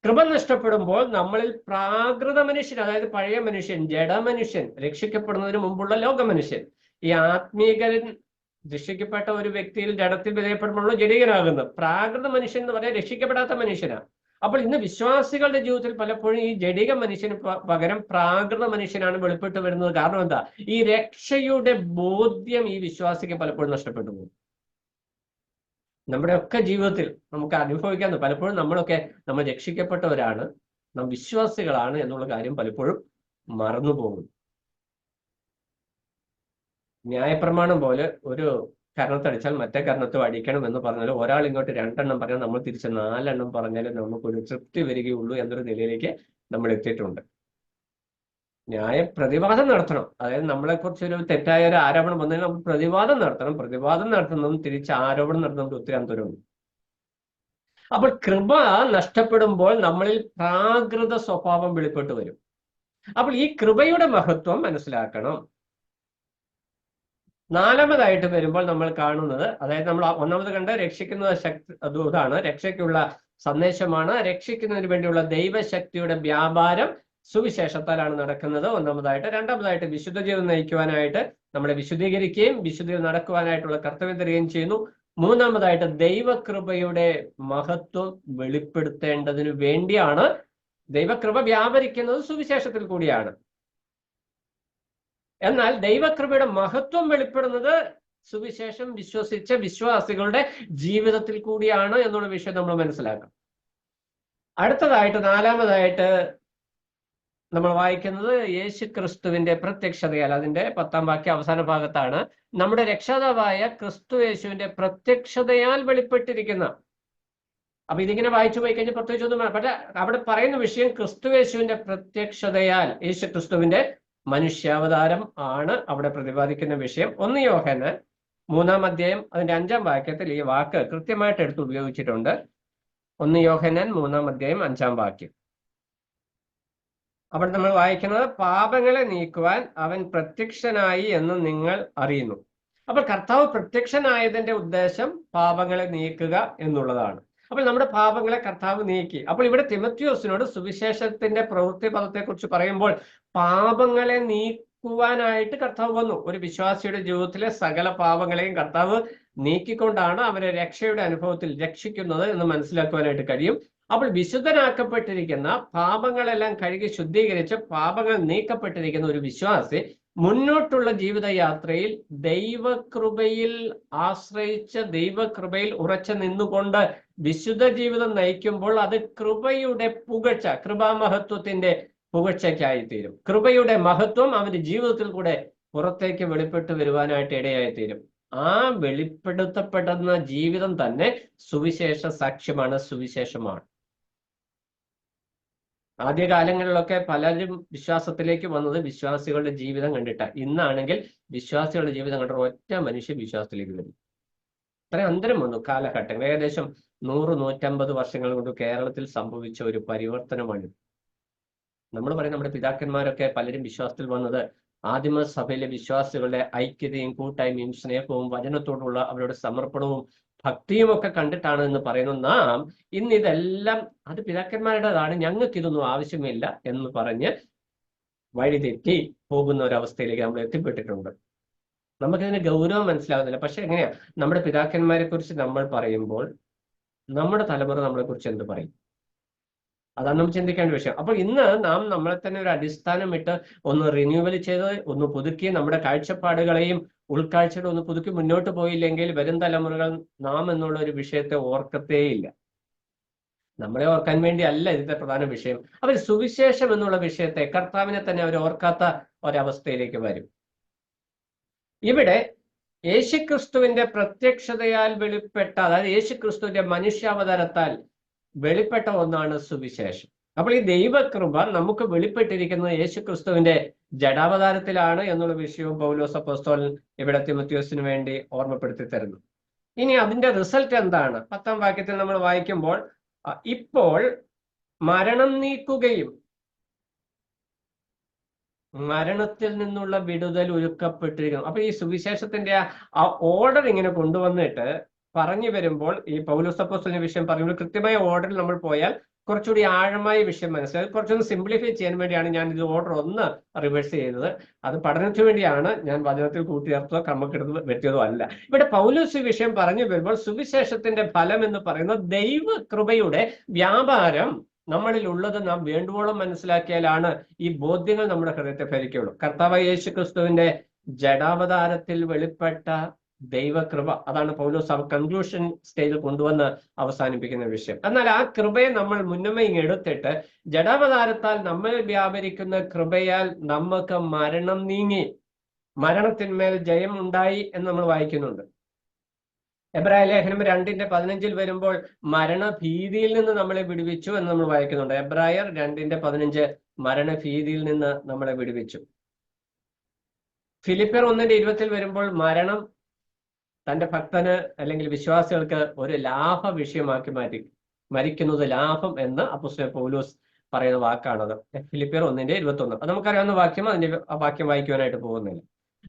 കൃപ നഷ്ടപ്പെടുമ്പോൾ നമ്മളിൽ പ്രാകൃത മനുഷ്യൻ, അതായത് പഴയ മനുഷ്യൻ, ജഡമനുഷ്യൻ, രക്ഷിക്കപ്പെടുന്നതിന് മുമ്പുള്ള ലോക മനുഷ്യൻ, ഈ ആത്മീകരൻ രക്ഷിക്കപ്പെട്ട ഒരു വ്യക്തിയിൽ ജഡത്തിൽ വിധേയപ്പെടുമ്പോഴുള്ള ജഡികനാകുന്നത്. പ്രാകൃത മനുഷ്യൻ എന്ന് പറയാൻ രക്ഷിക്കപ്പെടാത്ത മനുഷ്യനാണ്. അപ്പോൾ ഇന്ന് വിശ്വാസികളുടെ ജീവിതത്തിൽ പലപ്പോഴും ഈ ജഡിക മനുഷ്യന് പകരം പ്രാകൃത മനുഷ്യനാണ് വെളിപ്പെട്ട് വരുന്നത്. കാരണം എന്താ? ഈ രക്ഷയുടെ ബോധ്യം ഈ വിശ്വാസിക്ക് പലപ്പോഴും നഷ്ടപ്പെട്ടു പോകും. നമ്മുടെയൊക്കെ ജീവിതത്തിൽ നമുക്ക് അനുഭവിക്കാവുന്ന, പലപ്പോഴും നമ്മൾ രക്ഷിക്കപ്പെട്ടവരാണ്, നാം വിശ്വാസികളാണ് എന്നുള്ള കാര്യം പലപ്പോഴും മറന്നു പോകും. ന്യായപ്രമാണം പോലെ ഒരു കർണത്തടിച്ചാൽ മറ്റേ കർണത്തും അടിക്കണം എന്ന് പറഞ്ഞാൽ, ഒരാൾ ഇങ്ങോട്ട് 2 എണ്ണം പറഞ്ഞാൽ നമ്മൾ തിരിച്ച് 4 എണ്ണം പറഞ്ഞാലേ നമുക്കൊരു തൃപ്തി വരികയുള്ളൂ എന്നൊരു നിലയിലേക്ക് നമ്മൾ എത്തിയിട്ടുണ്ട്. പ്രതിവാദം നടത്തണം. അതായത് നമ്മളെക്കുറിച്ച് ഒരു തെറ്റായ ഒരു ആരോപണം വന്നതിന് നമ്മൾ പ്രതിവാദം നടത്തണം. പ്രതിവാദം നടത്തുന്നതും തിരിച്ച് ആരോപണം നടത്തുന്നതും ഒത്തിരി അന്തരമുണ്ട്. അപ്പോൾ കൃപ നഷ്ടപ്പെടുമ്പോൾ നമ്മളിൽ പ്രാകൃത സ്വഭാവം വെളിപ്പെട്ട് വരും. അപ്പോൾ ഈ കൃപയുടെ മഹത്വം മനസ്സിലാക്കണം. നാലാമതായിട്ട് വരുമ്പോൾ നമ്മൾ കാണുന്നത്, അതായത് നമ്മൾ ഒന്നാമത് കണ്ട് രക്ഷിക്കുന്ന ഇതാണ്, രക്ഷയ്ക്കുള്ള സന്ദേശമാണ്. രക്ഷിക്കുന്നതിന് വേണ്ടിയുള്ള ദൈവശക്തിയുടെ വ്യാപാരം സുവിശേഷത്താലാണ് നടക്കുന്നത്, ഒന്നാമതായിട്ട്. രണ്ടാമതായിട്ട് വിശുദ്ധ ജീവിതം നയിക്കുവാനായിട്ട് നമ്മളെ വിശുദ്ധീകരിക്കുകയും വിശുദ്ധിയിൽ നടക്കുവാനായിട്ടുള്ള കർത്തവ്യം തരികയും ചെയ്യുന്നു. മൂന്നാമതായിട്ട് ദൈവകൃപയുടെ മഹത്വം വെളിപ്പെടുത്തേണ്ടതിനു വേണ്ടിയാണ്. ദൈവകൃപ വ്യാപരിക്കുന്നത് സുവിശേഷത്തിൽ കൂടിയാണ്. എന്നാൽ ദൈവകൃപയുടെ മഹത്വം വെളിപ്പെടുന്നത് സുവിശേഷം വിശ്വസിച്ച വിശ്വാസികളുടെ ജീവിതത്തിൽ കൂടിയാണ് എന്നുള്ള വിഷയം നമ്മൾ മനസ്സിലാക്കാം. അടുത്തതായിട്ട് നാലാമതായിട്ട് നമ്മൾ വായിക്കുന്നത് യേശു ക്രിസ്തുവിന്റെ പ്രത്യക്ഷതയാൽ, അതിന്റെ 10-ാം വാക്യം അവസാന ഭാഗത്താണ്, നമ്മുടെ രക്ഷാതാവായ ക്രിസ്തു യേശുവിന്റെ പ്രത്യക്ഷതയാൽ വെളിപ്പെട്ടിരിക്കുന്ന. അപ്പൊ ഇതിങ്ങനെ വായിച്ചു പോയി കഴിഞ്ഞാൽ പ്രത്യേകിച്ച് ഒന്നും, പക്ഷെ അവിടെ പറയുന്ന വിഷയം ക്രിസ്തു യേശുവിന്റെ പ്രത്യക്ഷതയാൽ, യേശു ക്രിസ്തുവിന്റെ മനുഷ്യാവതാരം ആണ് അവിടെ പ്രതിപാദിക്കുന്ന വിഷയം. 1 യോഹന്നാൻ 3-ാം അധ്യായം അതിന്റെ 5-ാം വാക്യത്തിൽ ഈ വാക്ക് കൃത്യമായിട്ട് എടുത്ത് ഉപയോഗിച്ചിട്ടുണ്ട്. 1 യോഹന്നാൻ 3-ാം അധ്യായം 5-ാം വാക്യം. അവിടെ നമ്മൾ വായിക്കുന്നത്, പാപങ്ങളെ നീക്കുവാൻ അവൻ പ്രത്യക്ഷനായി എന്ന് നിങ്ങൾ അറിയുന്നു. അപ്പോൾ കർത്താവ് പ്രത്യക്ഷനായതിന്റെ ഉദ്ദേശം പാപങ്ങളെ നീക്കുക എന്നുള്ളതാണ്. അപ്പോൾ നമ്മുടെ പാപങ്ങളെ കർത്താവ് നീക്കി. അപ്പോൾ ഇവിടെ തിമോഥെയോസിനോട് സുവിശേഷത്തിന്റെ പ്രവൃത്തി പദത്തെക്കുറിച്ച് പറയുമ്പോൾ പാപങ്ങളെ നീക്കുവാനായിട്ട് കർത്താവ് വന്നു. ഒരു വിശ്വാസിയുടെ ജീവിതത്തിലെ സകല പാപങ്ങളെയും കർത്താവ് നീക്കിക്കൊണ്ടാണ് അവരെ രക്ഷയുടെ അനുഭവത്തിൽ രക്ഷിക്കുന്നത് എന്ന് മനസ്സിലാക്കുവാനായിട്ട് കഴിയും. അപ്പോൾ വിശുദ്ധനാക്കപ്പെട്ടിരിക്കുന്ന, പാപങ്ങളെല്ലാം കഴുകി ശുദ്ധീകരിച്ച് പാപങ്ങൾ നീക്കപ്പെട്ടിരിക്കുന്ന ഒരു വിശ്വാസി മുന്നോട്ടുള്ള ജീവിതയാത്രയിൽ ദൈവകൃപയിൽ ആശ്രയിച്ച് ദൈവകൃപയിൽ ഉറച്ചു നിന്നുകൊണ്ട് വിശുദ്ധ ജീവിതം നയിക്കുമ്പോൾ അത് കൃപയുടെ പുകഴ്ച, കൃപാമഹത്വത്തിന്റെ പുകഴ്ചയ്ക്കായിത്തീരും. കൃപയുടെ മഹത്വം അവന്റെ ജീവിതത്തിൽ കൂടെ പുറത്തേക്ക് വെളിപ്പെട്ട് വരുവാനായിട്ട് ഇടയായിത്തീരും. ആ വെളിപ്പെടുത്തപ്പെടുന്ന ജീവിതം തന്നെ സുവിശേഷ സാക്ഷ്യമാണ്, സുവിശേഷമാണ്. ആദ്യകാലങ്ങളിലൊക്കെ പലരും വിശ്വാസത്തിലേക്ക് വന്നത് വിശ്വാസികളുടെ ജീവിതം കണ്ടിട്ടാണ്. ഇന്നാണെങ്കിൽ വിശ്വാസികളുടെ ജീവിതം കണ്ട ഒറ്റ മനുഷ്യ വിശ്വാസത്തിലേക്ക് വരും. അത്രയും അന്തരം വന്നു കാലഘട്ടങ്ങൾ. ഏകദേശം 100-150 വർഷങ്ങൾ കൊണ്ട് കേരളത്തിൽ സംഭവിച്ച ഒരു പരിവർത്തനമാണ്. നമ്മൾ പറയും നമ്മുടെ പിതാക്കന്മാരൊക്കെ പലരും വിശ്വാസത്തിൽ വന്നത് ആദിമ സഭയിലെ വിശ്വാസികളുടെ ഐക്യതയും കൂട്ടായ്മയും സ്നേഹവും വചനത്തോടുള്ള അവരുടെ സമർപ്പണവും ഭക്തിയും ഒക്കെ കണ്ടിട്ടാണ് എന്ന് പറയുന്നു. നാം ഇന്ന് ഇതെല്ലാം അത് പിതാക്കന്മാരുടേതാണ്, ഞങ്ങൾക്ക് ഇതൊന്നും ആവശ്യമില്ല എന്ന് പറഞ്ഞ് വഴിതെറ്റി പോകുന്ന ഒരവസ്ഥയിലേക്ക് നമ്മൾ എത്തിപ്പെട്ടിട്ടുണ്ട്. നമുക്കതിന് ഗൗരവം മനസ്സിലാകുന്നില്ല. പക്ഷെ എങ്ങനെയാ നമ്മുടെ പിതാക്കന്മാരെ കുറിച്ച് നമ്മൾ പറയുമ്പോൾ നമ്മുടെ തലമുറ നമ്മളെ കുറിച്ച് എന്ത് പറയും? അതാണ് നമ്മൾ ചിന്തിക്കേണ്ട വിഷയം. അപ്പോൾ ഇന്ന് നാം നമ്മളെ തന്നെ ഒരു അടിസ്ഥാനം ഇട്ട് ഒന്ന് റിന്യൂവൽ ചെയ്ത് ഒന്ന് പുതുക്കി നമ്മുടെ കാഴ്ചപ്പാടുകളെയും ഉൾക്കാഴ്ചകൾ ഒന്ന് പുതുക്കി മുന്നോട്ട് പോയില്ലെങ്കിൽ വരും തലമുറകൾ നാം എന്നുള്ള ഒരു വിഷയത്തെ ഓർക്കത്തേയില്ല. നമ്മളെ ഓർക്കാൻ വേണ്ടി അല്ല ഇതിന്റെ പ്രധാന വിഷയം. അവർ സുവിശേഷം എന്നുള്ള വിഷയത്തെ, കർത്താവിനെ തന്നെ അവർ ഓർക്കാത്ത ഒരവസ്ഥയിലേക്ക് വരും. ഇവിടെ യേശുക്രിസ്തുവിന്റെ പ്രത്യക്ഷതയാൽ വെളിപ്പെട്ട, അതായത് യേശുക്രിസ്തുവിന്റെ മനുഷ്യാവതാരത്താൽ വെളിപ്പെട്ട ഒന്നാണ് സുവിശേഷം. അപ്പോൾ ഈ ദൈവകൃപ നമുക്ക് വെളിപ്പെട്ടിരിക്കുന്നത് യേശുക്രിസ്തുവിന്റെ ജഡാവതാരത്തിലാണ് എന്നുള്ള വിഷയവും പൗലോസ് അപ്പോസ്തലൻ ഇവിടെ തിമോഥെയോസിന് വേണ്ടി ഓർമ്മപ്പെടുത്തി തരുന്നു. ഇനി അതിന്റെ റിസൾട്ട് എന്താണ്? 10ാം വാക്യത്തിൽ നമ്മൾ വായിക്കുമ്പോൾ, ഇപ്പോൾ മരണം നീക്കുകയും മരണത്തിൽ നിന്നുള്ള വിടുതൽ ഒരുക്കപ്പെട്ടിരിക്കുന്നു. അപ്പൊ ഈ സുവിശേഷത്തിന്റെ ആ ഓർഡർ ഇങ്ങനെ കൊണ്ടുവന്നിട്ട് പറഞ്ഞു വരുമ്പോൾ, ഈ പൗലോസ് അപ്പോസ്തലന്റെ വിഷയം പറയുമ്പോൾ കൃത്യമായ ഓർഡറിൽ നമ്മൾ പോയാൽ കുറച്ചുകൂടി ആഴമായ വിഷയം മനസ്സിലായി. കുറച്ചൊന്ന് സിംപ്ലിഫൈ ചെയ്യാൻ വേണ്ടിയാണ് ഞാൻ ഇത് ഓർഡർ ഒന്ന് റിവേഴ്സ് ചെയ്തത്. അത് പഠനത്തിന് വേണ്ടിയാണ് ഞാൻ വചനത്തിൽ കൂട്ടിയേർത്തതോ ക്രമക്കെടുത്തതോ വെട്ടിയതോ അല്ല. ഇവിടെ പൗലോസ് വിഷയം പറഞ്ഞു വരുമ്പോൾ സുവിശേഷത്തിന്റെ ഫലം എന്ന് പറയുന്നത് ദൈവകൃപയുടെ വ്യാപാരം നമ്മളിൽ ഉള്ളത് നാം വേണ്ടുവോളം മനസ്സിലാക്കിയാലാണ് ഈ ബോധ്യങ്ങൾ നമ്മുടെ ഹൃദയത്തെ ഭരിക്കുകയുള്ളൂ. കർത്താവായ യേശുക്രിസ്തുവിന്റെ ജഡാവതാരത്തിൽ വെളിപ്പെട്ട ദൈവകൃപ, അതാണ് പൗലോസ് കൺക്ലൂഷൻ സ്റ്റേജിൽ കൊണ്ടുവന്ന് അവസാനിപ്പിക്കുന്ന വിഷയം. എന്നാൽ ആ കൃപയെ നമ്മൾ മുന്നമേ എടുത്തിട്ട് ജഡാവതാരത്താൽ നമ്മൾ വ്യാപരിക്കുന്ന കൃപയാൽ നമുക്ക് മരണം നീങ്ങി, മരണത്തിന്മേൽ ജയം ഉണ്ടായി എന്ന് നമ്മൾ വായിക്കുന്നുണ്ട്. എബ്രായ ലേഖനം 2:15 വരുമ്പോൾ മരണഭീതിയിൽ നിന്ന് നമ്മളെ വിടുവിച്ചു എന്ന് നമ്മൾ വായിക്കുന്നുണ്ട്. എബ്രായർ 2:15 മരണഭീതിയിൽ നിന്ന് നമ്മളെ വിടുവിച്ചു. ഫിലിപ്പിയർ 1:20 വരുമ്പോൾ മരണം തന്റെ ഭക്തന് അല്ലെങ്കിൽ വിശ്വാസികൾക്ക് ഒരു ലാഭ വിഷയമാക്കി മാറ്റി. മരിക്കുന്നത് ലാഭം എന്ന് അപ്പോസ്തലൻ പൗലോസ് പറയുന്ന വാക്കാണത്. ഫിലിപ്പിയർ 1:21. അത് നമുക്കറിയാവുന്ന വാക്യം. അതിന്റെ ആ വാക്യം വായിക്കുവാനായിട്ട് പോകുന്നില്ല.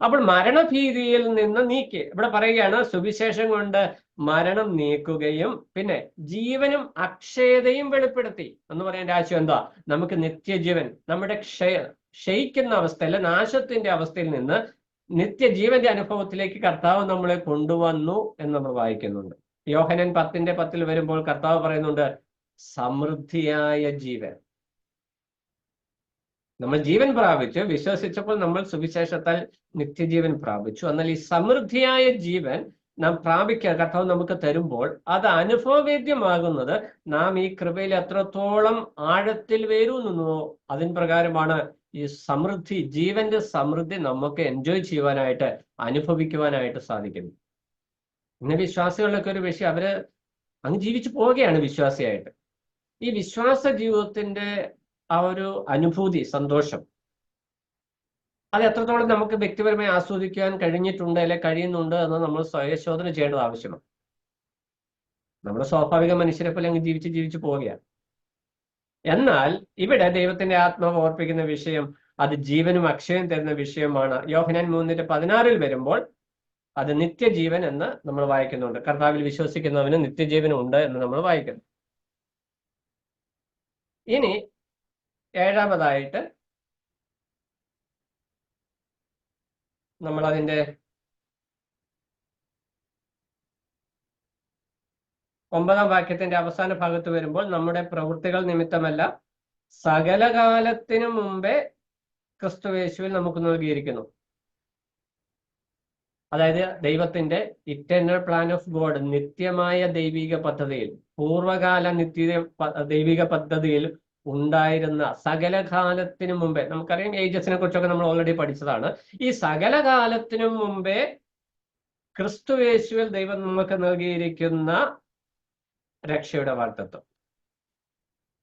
അപ്പോൾ മരണഭീതിയിൽ നിന്ന് നീക്കി, ഇവിടെ പറയുകയാണ് സുവിശേഷം കൊണ്ട് മരണം നീക്കുകയും പിന്നെ ജീവനും അക്ഷയതയും വെളിപ്പെടുത്തി എന്ന് പറയാൻ ആശയം എന്താ? നമുക്ക് നിത്യജീവൻ, നമ്മുടെ ക്ഷയിക്കുന്ന അവസ്ഥയിൽ, നാശത്തിന്റെ അവസ്ഥയിൽ നിന്ന് നിത്യജീവന്റെ അനുഭവത്തിലേക്ക് കർത്താവ് നമ്മളെ കൊണ്ടുവന്നു എന്ന് നമ്മൾ വായിക്കുന്നുണ്ട്. യോഹന്നാൻ 10:10 വരുമ്പോൾ കർത്താവ് പറയുന്നുണ്ട് സമൃദ്ധിയായ ജീവൻ. നമ്മൾ ജീവൻ പ്രാപിച്ചു, വിശ്വസിച്ചപ്പോൾ നമ്മൾ സുവിശേഷത്താൽ നിത്യജീവൻ പ്രാപിച്ചു. എന്നാൽ ഈ സമൃദ്ധിയായ ജീവൻ നാം പ്രാപിക്കാൻ കർത്താവ് നമുക്ക് തരുമ്പോൾ അത് അനുഭവവേദ്യമാകുന്നത് നാം ഈ കൃപയിൽ എത്രത്തോളം ആഴത്തിൽ വേരൂന്നുവോ അതിൻ പ്രകാരമാണ് ഈ സമൃദ്ധി, ജീവന്റെ സമൃദ്ധി നമുക്ക് എൻജോയ് ചെയ്യുവാനായിട്ട്, അനുഭവിക്കുവാനായിട്ട് സാധിക്കുന്നു. ഇന്ന് വിശ്വാസികളുടെ ഒരു വിഷയം, അവര് അങ്ങ് ജീവിച്ചു പോവുകയാണ് വിശ്വാസിയായിട്ട്. ഈ വിശ്വാസ ജീവിതത്തിന്റെ ആ ഒരു അനുഭൂതി, സന്തോഷം, അത് എത്രത്തോളം നമുക്ക് വ്യക്തിപരമായി ആസ്വദിക്കാൻ കഴിഞ്ഞിട്ടുണ്ട് അല്ലെ കഴിയുന്നുണ്ട് എന്ന് നമ്മൾ സ്വയശോധന ചെയ്യേണ്ടത് ആവശ്യമാണ്. നമ്മുടെ സ്വാഭാവിക മനുഷ്യരെ പോലെ അങ്ങ് ജീവിച്ചു പോവുകയാണ്. എന്നാൽ ഇവിടെ ദൈവത്തിന്റെ ആത്മാവ് ഓർപ്പിക്കുന്ന വിഷയം അത് ജീവനും അക്ഷയം തരുന്ന വിഷയമാണ്. യോഹന്നാൻ 3:16 വരുമ്പോൾ അത് നിത്യജീവൻ എന്ന് നമ്മൾ വായിക്കുന്നുണ്ട്. കർത്താവിൽ വിശ്വസിക്കുന്നവന് നിത്യജീവൻ ഉണ്ട് എന്ന് നമ്മൾ വായിക്കുന്നു. ഇനി ഏഴാമതായിട്ട് നമ്മൾ അതിൻ്റെ 9-ാം വാക്യത്തിന്റെ അവസാന ഭാഗത്ത് വരുമ്പോൾ, നമ്മുടെ പ്രവൃത്തികൾ നിമിത്തമല്ല, സകല കാലത്തിനു മുമ്പേ ക്രിസ്തുയേശുവിൽ നമുക്ക് നൽകിയിരിക്കുന്നു. അതായത് ദൈവത്തിന്റെ ഇറ്റേണൽ പ്ലാൻ ഓഫ് ഗോഡ്, നിത്യമായ ദൈവിക പദ്ധതിയിൽ, പൂർവകാല ദൈവിക പദ്ധതിയിൽ ഉണ്ടായിരുന്ന സകല കാലത്തിനു മുമ്പേ, നമുക്കറിയാം ഏജസിനെ കുറിച്ചൊക്കെ നമ്മൾ ഓൾറെഡി പഠിച്ചതാണ്. ഈ സകല കാലത്തിനു മുമ്പേ ക്രിസ്തുയേശുവിൽ ദൈവം നമുക്ക് നൽകിയിരിക്കുന്ന രക്ഷയുടെ വാഗ്ദത്തം.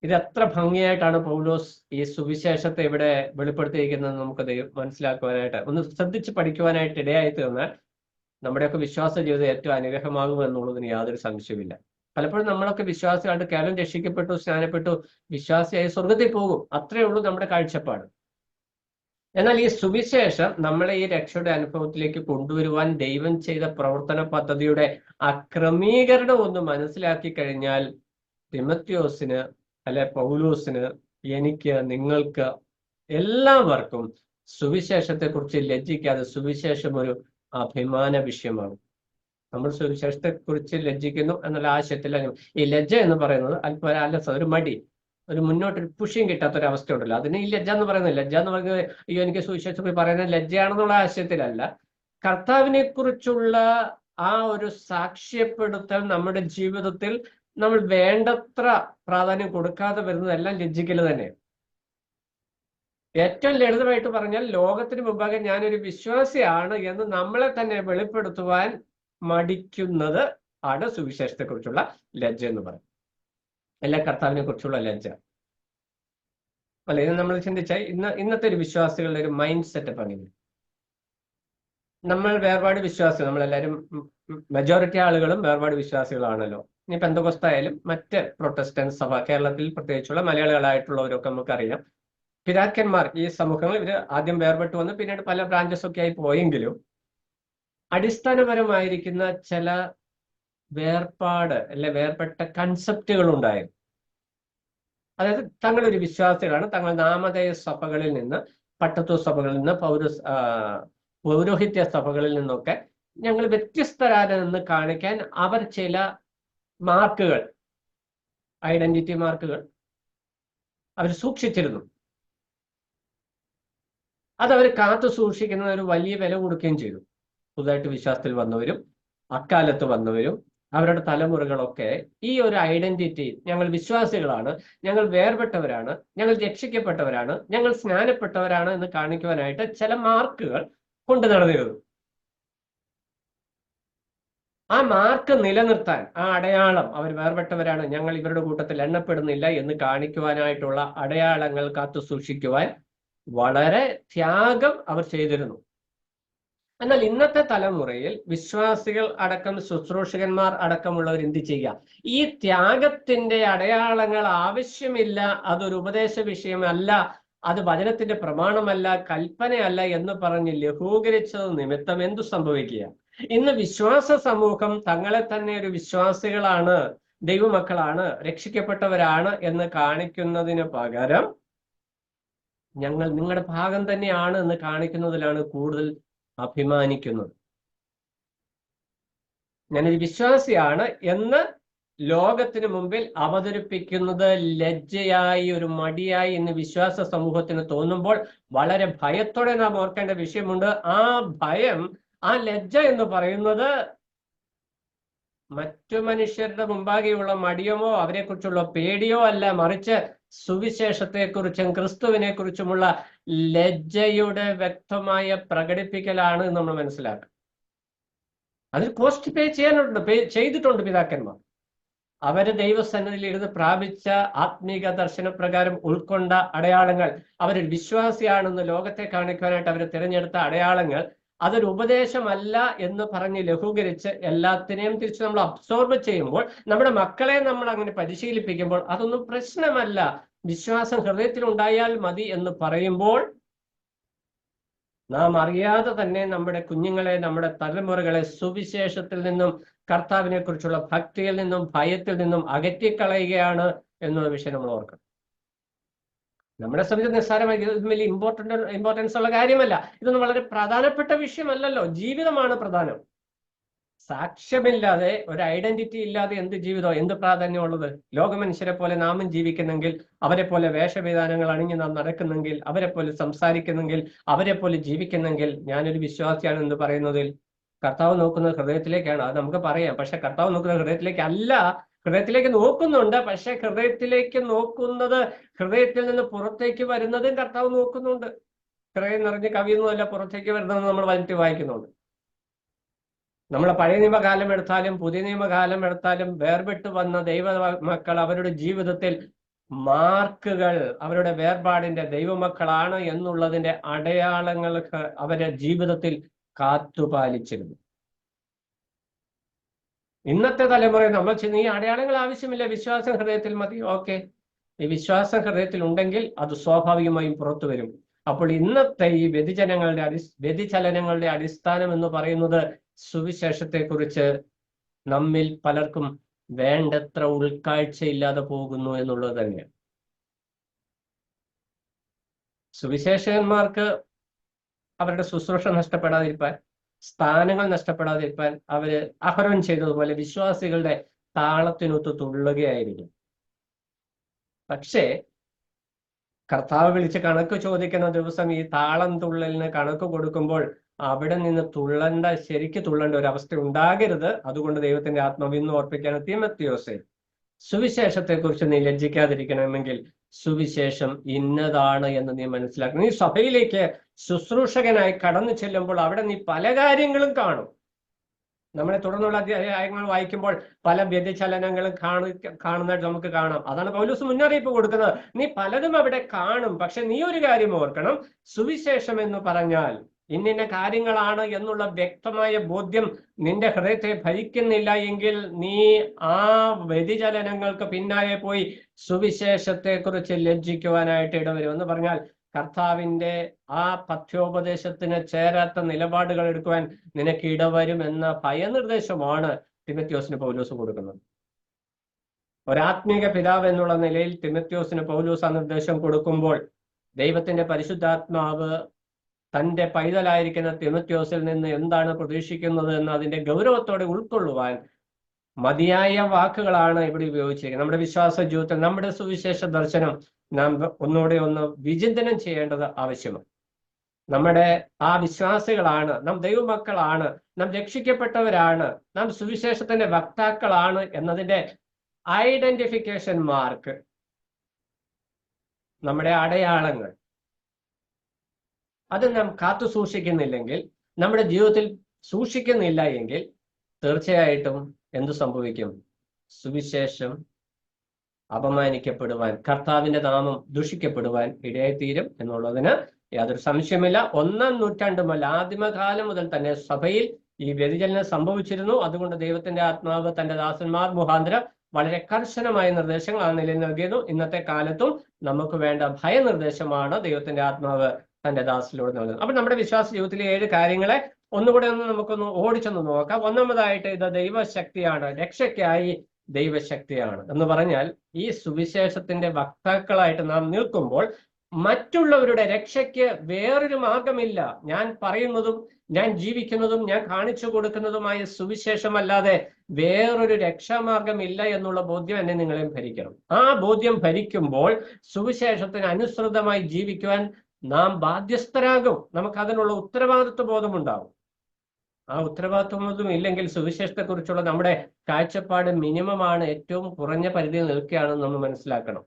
ഇത് എത്ര ഭംഗിയായിട്ടാണ് പൗലോസ് ഈ സുവിശേഷത്തെ ഇവിടെ വെളിപ്പെടുത്തിയിരിക്കുന്നത് നമുക്ക് മനസ്സിലാക്കുവാനായിട്ട്, ഒന്ന് ശ്രദ്ധിച്ച് പഠിക്കുവാനായിട്ട് ഇടയായി തീർന്നാൽ നമ്മുടെയൊക്കെ വിശ്വാസ ജീവിതം ഏറ്റവും അനുഗ്രഹമാകും എന്നുള്ളതിന് യാതൊരു സംശയമില്ല. പലപ്പോഴും നമ്മളൊക്കെ വിശ്വാസികളായിട്ട് കേവലം രക്ഷിക്കപ്പെട്ടു, സ്നാനപ്പെട്ടു, വിശ്വാസിയായി സ്വർഗത്തിൽ പോകും, അത്രയേ ഉള്ളൂ നമ്മുടെ കാഴ്ചപ്പാട്. എന്നാൽ ഈ സുവിശേഷം നമ്മളെ ഈ രക്ഷയുടെ അനുഭവത്തിലേക്ക് കൊണ്ടുവരുവാൻ ദൈവം ചെയ്ത പ്രവർത്തന പദ്ധതിയുടെ ആ ക്രമീകരണം ഒന്ന് മനസ്സിലാക്കി കഴിഞ്ഞാൽ തിമോഥെയോസിന്, അല്ലെ പൗലോസിന്, എനിക്ക്, നിങ്ങൾക്ക് എല്ലാവർക്കും സുവിശേഷത്തെക്കുറിച്ച് ലജ്ജിക്കാതെ സുവിശേഷം ഒരു അഭിമാന വിഷയമാണ്. നമ്മൾ സുവിശേഷത്തെക്കുറിച്ച് ലജ്ജിക്കുന്നു എന്നുള്ള ആശയത്തില്ല. ഈ ലജ്ജ എന്ന് പറയുന്നത് അല്പം ഒരു മടി, ഒരു മുന്നോട്ടൊരു പുഷിയും കിട്ടാത്തൊരവസ്ഥ ഉണ്ടല്ലോ, അതിന് ഈ ലജ്ജ എന്ന് പറയുന്നത്, ലജ്ജ എന്ന് പറയുന്നത് അയ്യോ എനിക്ക് സുവിശേഷത്തിൽ പറയുന്നത് ലജ്ജയാണെന്നുള്ള ആശയത്തിലല്ല. കർത്താവിനെ കുറിച്ചുള്ള ആ ഒരു സാക്ഷ്യപ്പെടുത്തൽ നമ്മുടെ ജീവിതത്തിൽ നമ്മൾ വേണ്ടത്ര പ്രാധാന്യം കൊടുക്കാതെ വരുന്നതെല്ലാം ലജ്ജിക്കൽ തന്നെ. ഏറ്റവും ലളിതമായിട്ട് പറഞ്ഞാൽ, ലോകത്തിന് മുമ്പാകെ ഞാനൊരു വിശ്വാസിയാണ് എന്ന് നമ്മളെ തന്നെ വെളിപ്പെടുത്തുവാൻ മടിക്കുന്നത് ആണ് സുവിശേഷത്തെക്കുറിച്ചുള്ള ലജ്ജ എന്ന് പറയും, എല്ലാ കർത്താവിനെ കുറിച്ചുള്ള ലജ്ജ. അല്ല, ഇത് നമ്മൾ ചിന്തിച്ചാൽ ഇന്നത്തെ ഒരു വിശ്വാസികളുടെ ഒരു മൈൻഡ് സെറ്റപ്പ് അങ്ങനെ. നമ്മൾ വേർപാട് വിശ്വാസികൾ, നമ്മളെല്ലാവരും മെജോറിറ്റി ആളുകളും വേർപാട് വിശ്വാസികളാണല്ലോ. ഇനി പെന്തക്കോസ്തായാലും മറ്റ് പ്രൊട്ടസ്റ്റന്റ് സഭ, കേരളത്തിൽ പ്രത്യേകിച്ചുള്ള മലയാളികളായിട്ടുള്ളവരൊക്കെ നമുക്കറിയാം, പിതാക്കന്മാർ ഈ സമൂഹങ്ങൾ ഇവർ ആദ്യം വേർപെട്ട് വന്ന് പിന്നീട് പല ബ്രാഞ്ചസ് ഒക്കെ ആയി പോയെങ്കിലും അടിസ്ഥാനപരമായിരിക്കുന്ന ചില വേർപാട് അല്ലെ വേർപെട്ട കൺസെപ്റ്റുകൾ ഉണ്ടായിരുന്നു. അതായത് തങ്ങളൊരു വിശ്വാസികളാണ്, തങ്ങൾ നാമധേയ സഭകളിൽ നിന്ന്, പട്ടത്വ സഭകളിൽ നിന്ന്, പൗരോഹിത്യ സഭകളിൽ നിന്നൊക്കെ ഞങ്ങൾ വ്യത്യസ്തരാണെന്ന് കാണിക്കാൻ അവർ ചില മാർക്കുകൾ, ഐഡന്റിറ്റി മാർക്കുകൾ അവർ സൂക്ഷിച്ചിരുന്നു. അതവർ കാത്തു സൂക്ഷിക്കുന്ന ഒരു വലിയ വില കൊടുക്കുകയും ചെയ്തു. പുതുതായിട്ട് വിശ്വാസത്തിൽ വന്നവരും അക്കാലത്ത് വന്നവരും അവരുടെ തലമുറകളൊക്കെ ഈ ഒരു ഐഡന്റിറ്റി, ഞങ്ങൾ വിശ്വാസികളാണ്, ഞങ്ങൾ വേർപെട്ടവരാണ്, ഞങ്ങൾ രക്ഷിക്കപ്പെട്ടവരാണ്, ഞങ്ങൾ സ്നാനപ്പെട്ടവരാണ് എന്ന് കാണിക്കുവാനായിട്ട് ചില മാർക്കുകൾ കൊണ്ടു നടന്നിരുന്നു. ആ മാർക്ക് നിലനിർത്താൻ, ആ അടയാളം, അവർ വേർപെട്ടവരാണ്, ഞങ്ങൾ ഇവരുടെ കൂട്ടത്തിൽ എണ്ണപ്പെടുന്നില്ല എന്ന് കാണിക്കുവാനായിട്ടുള്ള അടയാളങ്ങൾ കാത്തു സൂക്ഷിക്കുവാൻ വളരെ ത്യാഗം അവർ ചെയ്തിരുന്നു. എന്നാൽ ഇന്നത്തെ തലമുറയിൽ വിശ്വാസികൾ അടക്കം, ശുശ്രൂഷകന്മാർ അടക്കമുള്ളവർ എന്ത് ചെയ്യുക? ഈ ത്യാഗത്തിന്റെ അടയാളങ്ങൾ ആവശ്യമില്ല, അതൊരു ഉപദേശ വിഷയമല്ല, അത് വചനത്തിന്റെ പ്രമാണമല്ല, കൽപ്പനയല്ല എന്ന് പറഞ്ഞ് ലഘൂകരിച്ചത് നിമിത്തം എന്തു സംഭവിക്കുക? ഇന്ന് വിശ്വാസ സമൂഹം തങ്ങളെ തന്നെ ഒരു വിശ്വാസികളാണ്, ദൈവമക്കളാണ്, രക്ഷിക്കപ്പെട്ടവരാണ് എന്ന് കാണിക്കുന്നതിന് പകരം ഞങ്ങൾ നിങ്ങളുടെ ഭാഗം തന്നെയാണ് എന്ന് കാണിക്കുന്നതിലാണ് കൂടുതൽ അഭിമാനിക്കുന്നത്. ഞാനൊരു വിശ്വാസിയാണ് എന്ന് ലോകത്തിന് മുമ്പിൽ അവതരിപ്പിക്കുന്നത് ലജ്ജയായി, ഒരു മടിയായി ഇന്ന് വിശ്വാസ സമൂഹത്തിന് തോന്നുമ്പോൾ വളരെ ഭയത്തോടെ നാം ഓർക്കേണ്ട വിഷയമുണ്ട്. ആ ഭയം, ആ ലജ്ജ എന്ന് പറയുന്നത് മറ്റു മനുഷ്യരുടെ മുമ്പാകെയുള്ള മടിയമോ അവരെ കുറിച്ചുള്ള പേടിയോ അല്ല, മറിച്ച് സുവിശേഷത്തെക്കുറിച്ചും ക്രിസ്തുവിനെ കുറിച്ചുമുള്ള ലജ്ജയുടെ വ്യക്തമായ പ്രകടിപ്പിക്കലാണ് നമ്മൾ മനസ്സിലാക്കുക. അതിൽ കോസ്റ്റ് പേ ചെയ്തിട്ടുണ്ട് പിതാക്കന്മാർ. അവര് ദൈവസന്നിധിയിൽ ഇരുന്ന് പ്രാപിച്ച ആത്മീക ദർശനപ്രകാരം ഉൾക്കൊണ്ട അടയാളങ്ങൾ, അവരൊരു വിശ്വാസിയാണെന്ന് ലോകത്തെ കാണിക്കാനായിട്ട് അവർ തിരഞ്ഞെടുത്ത അടയാളങ്ങൾ, അതൊരു ഉപദേശമല്ല എന്ന് പറഞ്ഞ് ലഘൂകരിച്ച് എല്ലാത്തിനെയും തിരിച്ച് നമ്മൾ അബ്സോർബ് ചെയ്യുമ്പോൾ, നമ്മുടെ മക്കളെ നമ്മൾ അങ്ങനെ പരിശീലിപ്പിക്കുമ്പോൾ അതൊന്നും പ്രശ്നമല്ല, വിശ്വാസം ഹൃദയത്തിൽ ഉണ്ടായാൽ മതി എന്ന് പറയുമ്പോൾ നാം അറിയാതെ തന്നെ നമ്മുടെ കുഞ്ഞുങ്ങളെ, നമ്മുടെ തലമുറകളെ സുവിശേഷത്തിൽ നിന്നും കർത്താവിനെ കുറിച്ചുള്ള ഭക്തിയിൽ നിന്നും ഭയത്തിൽ നിന്നും അകറ്റിക്കളയുകയാണ് എന്നുള്ള വിഷയം നമ്മൾ ഓർക്കണം. നമ്മളെ സംബന്ധിച്ച് നിസ്സാരമായി ഇത് വലിയ ഇമ്പോർട്ടൻസ് ഉള്ള കാര്യമല്ല. ഇതൊന്നും വളരെ പ്രധാനപ്പെട്ട വിഷയമല്ലല്ലോ. ജീവിതമാണ് പ്രധാനം. സാക്ഷ്യമില്ലാതെ, ഒരു ഐഡന്റിറ്റി ഇല്ലാതെ എന്ത് ജീവിതം, എന്ത് പ്രാധാന്യമുള്ളത്? ലോകമനുഷ്യരെ പോലെ നാമും ജീവിക്കുന്നെങ്കിൽ, അവരെ പോലെ വേഷവിധാനങ്ങൾ അണിഞ്ഞ് നാം നടക്കുന്നെങ്കിൽ, അവരെ പോലെ സംസാരിക്കുന്നെങ്കിൽ, അവരെ പോലെ ജീവിക്കുന്നെങ്കിൽ, ഞാനൊരു വിശ്വാസിയാണ് എന്ന് പറയുന്നതിൽ കർത്താവ് നോക്കുന്നത് ഹൃദയത്തിലേക്കാണ്. അത് നമുക്ക് പറയാം. പക്ഷെ കർത്താവ് നോക്കുന്നത് ഹൃദയത്തിലേക്ക് അല്ല. ഹൃദയത്തിലേക്ക് നോക്കുന്നുണ്ട്, പക്ഷെ ഹൃദയത്തിലേക്ക് നോക്കുന്നത്, ഹൃദയത്തിൽ നിന്ന് പുറത്തേക്ക് വരുന്നതും കർത്താവ് നോക്കുന്നുണ്ട്. ഹൃദയം നിറഞ്ഞ് കവിയുന്നതല്ല പുറത്തേക്ക് വരുന്നത് നമ്മൾ വലിച്ചു വായിക്കുന്നുണ്ട്. നമ്മളെ പഴയ നിയമകാലം എടുത്താലും പുതിയ നിയമകാലം എടുത്താലും വേർപെട്ട് വന്ന ദൈവ മക്കൾ അവരുടെ ജീവിതത്തിൽ മാർക്കുകൾ, അവരുടെ വേർപാടിന്റെ ദൈവമക്കളാണ് എന്നുള്ളതിന്റെ അടയാളങ്ങൾക്ക് അവരെ ജീവിതത്തിൽ കാത്തുപാലിച്ചിരുന്നു. ഇന്നത്തെ തലമുറയിൽ നമ്മൾ ഈ അടയാളങ്ങൾ ആവശ്യമില്ല, വിശ്വാസം ഹൃദയത്തിൽ മതി. ഓക്കെ, ഈ വിശ്വാസം ഹൃദയത്തിൽ ഉണ്ടെങ്കിൽ അത് സ്വാഭാവികമായും പുറത്തു വരും. അപ്പോൾ ഇന്നത്തെ ഈ വ്യതിചലനങ്ങളുടെ അടിസ്ഥാനം എന്ന് പറയുന്നത് സുവിശേഷത്തെക്കുറിച്ച് നമ്മിൽ പലർക്കും വേണ്ടത്ര ഉൾക്കാഴ്ചയില്ലാതെ പോകുന്നു എന്നുള്ളത് തന്നെയാണ്. സുവിശേഷകന്മാർക്ക് അവരുടെ ശുശ്രൂഷ നഷ്ടപ്പെടാതിരിക്കാൻ, സ്ഥാനങ്ങൾ നഷ്ടപ്പെടാതിരിക്കാൻ അവര് അഹരോൻ ചെയ്തതുപോലെ വിശ്വാസികളുടെ താളത്തിനൊത്ത് തുള്ളുകയായിരിക്കും. പക്ഷേ കർത്താവ് വിളിച്ച് കണക്ക് ചോദിക്കുന്ന ദിവസം ഈ താളം തുള്ളലിന് കണക്ക് കൊടുക്കുമ്പോൾ അവിടെ നിന്ന് ശരിക്ക് തുള്ളേണ്ട ഒരു അവസ്ഥ ഉണ്ടാകരുത്. അതുകൊണ്ട് ദൈവത്തിന്റെ ആത്മാവ് ഇന്ന് ഓർപ്പിക്കാണ് തീമോഥെയോസേ, സുവിശേഷത്തെക്കുറിച്ച് നീ ലജ്ജിക്കാതിരിക്കണമെങ്കിൽ സുവിശേഷം ഇന്നതാണ് എന്ന് നീ മനസ്സിലാക്കണം. നീ സഭയിലേക്ക് ശുശ്രൂഷകനായി കടന്നു ചെല്ലുമ്പോൾ അവിടെ നീ പല കാര്യങ്ങളും കാണും. നമ്മളെ തുടർന്നുള്ള അധ്യായങ്ങൾ വായിക്കുമ്പോൾ പല വ്യതിചലനങ്ങളും കാണുന്നതായിട്ട് നമുക്ക് കാണാം. അതാണ് പൗലോസ് മുന്നറിയിപ്പ് കൊടുക്കുന്നത്. നീ പലതും അവിടെ കാണും. പക്ഷെ നീ ഒരു കാര്യം ഓർക്കണം, സുവിശേഷം എന്ന് പറഞ്ഞാൽ ഇന്നിന്ന കാര്യങ്ങളാണ് എന്നുള്ള വ്യക്തമായ ബോധ്യം നിന്റെ ഹൃദയത്തെ ഭരിക്കുന്നില്ല എങ്കിൽ നീ ആ വ്യതിചലനങ്ങൾക്ക് പിന്നാലെ പോയി സുവിശേഷത്തെക്കുറിച്ച് ലജ്ജിക്കുവാനായിട്ട് ഇടവരും. എന്ന് പറഞ്ഞാൽ കർത്താവിന്റെ ആ പഥ്യോപദേശത്തിന് ചേരാത്ത നിലപാടുകൾ എടുക്കുവാൻ നിനക്ക് ഇടവരും എന്ന ഭയനിർദ്ദേശമാണ് തിമോഥെയോസിന് പൗലോസ് കൊടുക്കുന്നത്. ഒരാത്മീക പിതാവ് എന്നുള്ള നിലയിൽ തിമോഥെയോസിന് പൗലോസ് ആ നിർദ്ദേശം കൊടുക്കുമ്പോൾ ദൈവത്തിന്റെ പരിശുദ്ധാത്മാവ് തന്റെ പൈതലായിരിക്കുന്ന തിമോഥെയോസിൽ നിന്ന് എന്താണ് പ്രതീക്ഷിക്കുന്നത് എന്ന് അതിന്റെ ഗൗരവത്തോടെ ഉൾക്കൊള്ളുവാൻ മതിയായ വാക്കുകളാണ് ഇവിടെ ഉപയോഗിച്ചിരിക്കുന്നത്. നമ്മുടെ വിശ്വാസ ജീവിതത്തിൽ നമ്മുടെ സുവിശേഷ ദർശനം നാം ഒന്നുകൂടെ വിചിന്തനം ചെയ്യേണ്ടത് ആവശ്യമാണ്. നമ്മുടെ ആ വിശ്വാസികളാണ്, നാം ദൈവമക്കളാണ്, നാം രക്ഷിക്കപ്പെട്ടവരാണ്, നാം സുവിശേഷത്തിന്റെ വക്താക്കളാണ് എന്നതിന്റെ ഐഡന്റിഫിക്കേഷൻ മാർക്ക്, നമ്മുടെ അടയാളങ്ങൾ, അത് നാം കാത്തു സൂക്ഷിക്കുന്നില്ലെങ്കിൽ, നമ്മുടെ ജീവിതത്തിൽ സൂക്ഷിക്കുന്നില്ല എങ്കിൽ തീർച്ചയായിട്ടും എന്തു സംഭവിക്കും? സുവിശേഷം അപമാനിക്കപ്പെടുവാൻ, കർത്താവിന്റെ നാമം ദുഷിക്കപ്പെടുവാൻ ഇടയായിത്തീരും എന്നുള്ളതിന് യാതൊരു സംശയമില്ല. 1-ാം നൂറ്റാണ്ടുമല്ല, ആദിമകാലം മുതൽ തന്നെ സഭയിൽ ഈ വ്യതിചലനം സംഭവിച്ചിരുന്നു. അതുകൊണ്ട് ദൈവത്തിന്റെ ആത്മാവ് തന്റെ ദാസന്മാർ മുഖാന്തരം വളരെ കർശനമായ നിർദ്ദേശങ്ങൾ ആ നിലയിൽ നൽകിയിരുന്നു. ഇന്നത്തെ കാലത്തും നമുക്ക് വേണ്ട ഭയനിർദ്ദേശമാണ് ദൈവത്തിന്റെ ആത്മാവ് തന്റെ ദാസിലൂടെ നൽകുന്നത്. അപ്പൊ നമ്മുടെ വിശ്വാസ ജീവിതത്തിലെ 7 കാര്യങ്ങളെ ഒന്നുകൂടെ നമുക്കൊന്ന് ഓടിച്ചൊന്ന് നോക്കാം. ഒന്നാമതായിട്ട് ഇത് ദൈവശക്തിയാണ്, രക്ഷയ്ക്കായി ദൈവശക്തിയാണ് എന്ന് പറഞ്ഞാൽ ഈ സുവിശേഷത്തിന്റെ വക്താക്കളായിട്ട് നാം നിൽക്കുമ്പോൾ മറ്റുള്ളവരുടെ രക്ഷയ്ക്ക് വേറൊരു മാർഗമില്ല. ഞാൻ പറയുന്നതും ഞാൻ ജീവിക്കുന്നതും ഞാൻ കാണിച്ചു കൊടുക്കുന്നതുമായ സുവിശേഷമല്ലാതെ വേറൊരു രക്ഷാമാർഗം ഇല്ല എന്നുള്ള ബോധ്യം എന്നെ നിങ്ങളെയും ഭരിക്കണം. ആ ബോധ്യം ഭരിക്കുമ്പോൾ സുവിശേഷത്തിന് അനുസൃതമായി ജീവിക്കുവാൻ നാം ബാധ്യസ്ഥരാകും. നമുക്ക് അതിനുള്ള ഉത്തരവാദിത്വ ബോധമുണ്ടാവും. ആ ഉത്തരവാദിത്വം ഇല്ലെങ്കിൽ സുവിശേഷത്തെക്കുറിച്ചുള്ള നമ്മുടെ കാഴ്ചപ്പാട് മിനിമമാണ്, ഏറ്റവും കുറഞ്ഞ പരിധിയിൽ നിൽക്കുകയാണെന്ന് നമ്മൾ മനസ്സിലാക്കണം.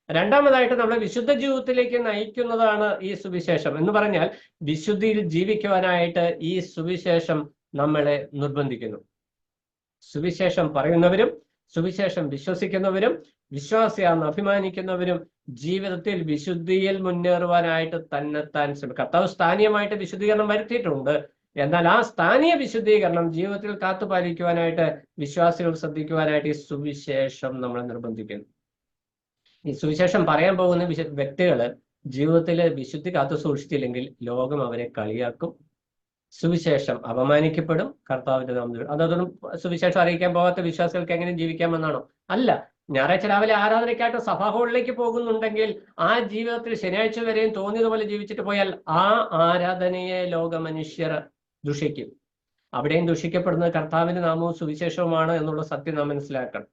രണ്ടാമതായിട്ട് നമ്മളെ വിശുദ്ധ ജീവിതത്തിലേക്ക് നയിക്കുന്നതാണ് ഈ സുവിശേഷം എന്ന് പറഞ്ഞാൽ വിശുദ്ധിയിൽ ജീവിക്കുവാനായിട്ട് ഈ സുവിശേഷം നമ്മളെ നിർബന്ധിക്കുന്നു. സുവിശേഷം പറയുന്നവരും സുവിശേഷം വിശ്വസിക്കുന്നവരും വിശ്വാസിയാണെന്ന് അഭിമാനിക്കുന്നവരും ജീവിതത്തിൽ വിശുദ്ധിയിൽ മുന്നേറുവാനായിട്ട് തന്നെത്താൻ ശ്രമിക്കും. കർത്താവ് സ്ഥാനീയമായിട്ട് വിശുദ്ധീകരണം വരുത്തിയിട്ടുണ്ട്. എന്നാൽ ആ സ്ഥാനീയ വിശുദ്ധീകരണം ജീവിതത്തിൽ കാത്തുപാലിക്കുവാനായിട്ട് വിശ്വാസികൾ ശ്രദ്ധിക്കുവാനായിട്ട് ഈ സുവിശേഷം നമ്മളെ നിർബന്ധിക്കുന്നു. ഈ സുവിശേഷം പറയാൻ പോകുന്ന വ്യക്തികള് ജീവിതത്തിലെ വിശുദ്ധി കാത്തു സൂക്ഷിച്ചില്ലെങ്കിൽ ലോകം അവരെ കളിയാക്കും, സുവിശേഷം അപമാനിക്കപ്പെടും, കർത്താവിന്റെ നാമത്തിൽ. അതൊന്നും സുവിശേഷം അറിയിക്കാൻ പോകാത്ത വിശ്വാസികൾക്ക് എങ്ങനെ ജീവിക്കാമെന്നാണോ? അല്ല. ഞായറാഴ്ച രാവിലെ ആരാധനയ്ക്കായിട്ട് സഭാ ഹാളിലേക്ക് പോകുന്നുണ്ടെങ്കിൽ ആ ജീവിതത്തിൽ ശനിയാഴ്ച വരെയും തോന്നിയതുപോലെ ജീവിച്ചിട്ട് പോയാൽ ആ ആരാധനയെ ലോക മനുഷ്യർ ദുഷിക്കും. അവിടെയും ദുഷിക്കപ്പെടുന്നത് കർത്താവിന്റെ നാമവും സുവിശേഷവുമാണ് എന്നുള്ള സത്യം നാം മനസ്സിലാക്കണം.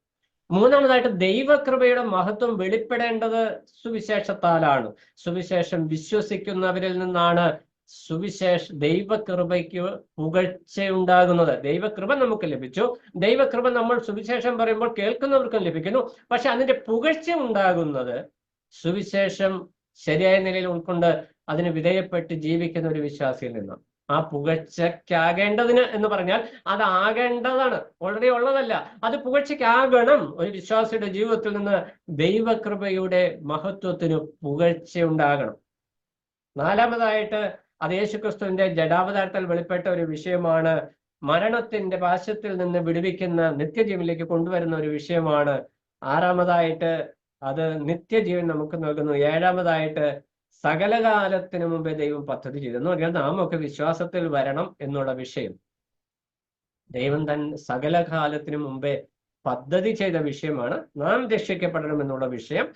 മൂന്നാമതായിട്ട് ദൈവകൃപയുടെ മഹത്വം വെളിപ്പെടേണ്ടത് സുവിശേഷത്താലാണ്. സുവിശേഷം വിശ്വസിക്കുന്നവരിൽ നിന്നാണ് ദൈവകൃപയ്ക്ക് പുകഴ്ചയുണ്ടാകുന്നത്. ദൈവകൃപ നമുക്ക് ലഭിച്ചു. ദൈവകൃപ നമ്മൾ സുവിശേഷം പറയുമ്പോൾ കേൾക്കുന്നവർക്കും ലഭിക്കുന്നു. പക്ഷെ അതിന്റെ പുകഴ്ച ഉണ്ടാകുന്നത് സുവിശേഷം ശരിയായ നിലയിൽ ഉൾക്കൊണ്ട് അതിന് വിധേയപ്പെട്ട് ജീവിക്കുന്ന ഒരു വിശ്വാസിയിൽ നിന്നാണ്. ആ പുകഴ്ചയ്ക്കാകേണ്ടതിന് എന്ന് പറഞ്ഞാൽ അതാകേണ്ടതാണ്, ഓൾറെഡി ഉള്ളതല്ല. അത് പുകഴ്ചയ്ക്കാകണം. ഒരു വിശ്വാസിയുടെ ജീവിതത്തിൽ നിന്ന് ദൈവകൃപയുടെ മഹത്വത്തിന് പുകഴ്ച ഉണ്ടാകണം. നാലാമതായിട്ട് അത് യേശുക്രിസ്തുവിന്റെ ജഡാവതാരത്തിൽ വെളിപ്പെട്ട ഒരു വിഷയമാണ്. മരണത്തിന്റെ പാശത്തിൽ നിന്ന് വിടുവിക്കുന്ന നിത്യജീവനിലേക്ക് കൊണ്ടുവരുന്ന ഒരു വിഷയമാണ്. ആറാമതായിട്ട് അത് നിത്യജീവൻ നമുക്ക് നൽകുന്നു. ഏഴാമതായിട്ട് സകലകാലത്തിന് മുമ്പേ ദൈവം പദ്ധതി ചെയ്തെന്ന് പറഞ്ഞാൽ നാം ഒക്കെ വിശ്വാസത്തിൽ വരണം എന്നുള്ള വിഷയം ദൈവം സകലകാലത്തിന് മുമ്പേ പദ്ധതി ചെയ്ത വിഷയമാണ്. നാം രക്ഷിക്കപ്പെടണം എന്നുള്ള വിഷയം.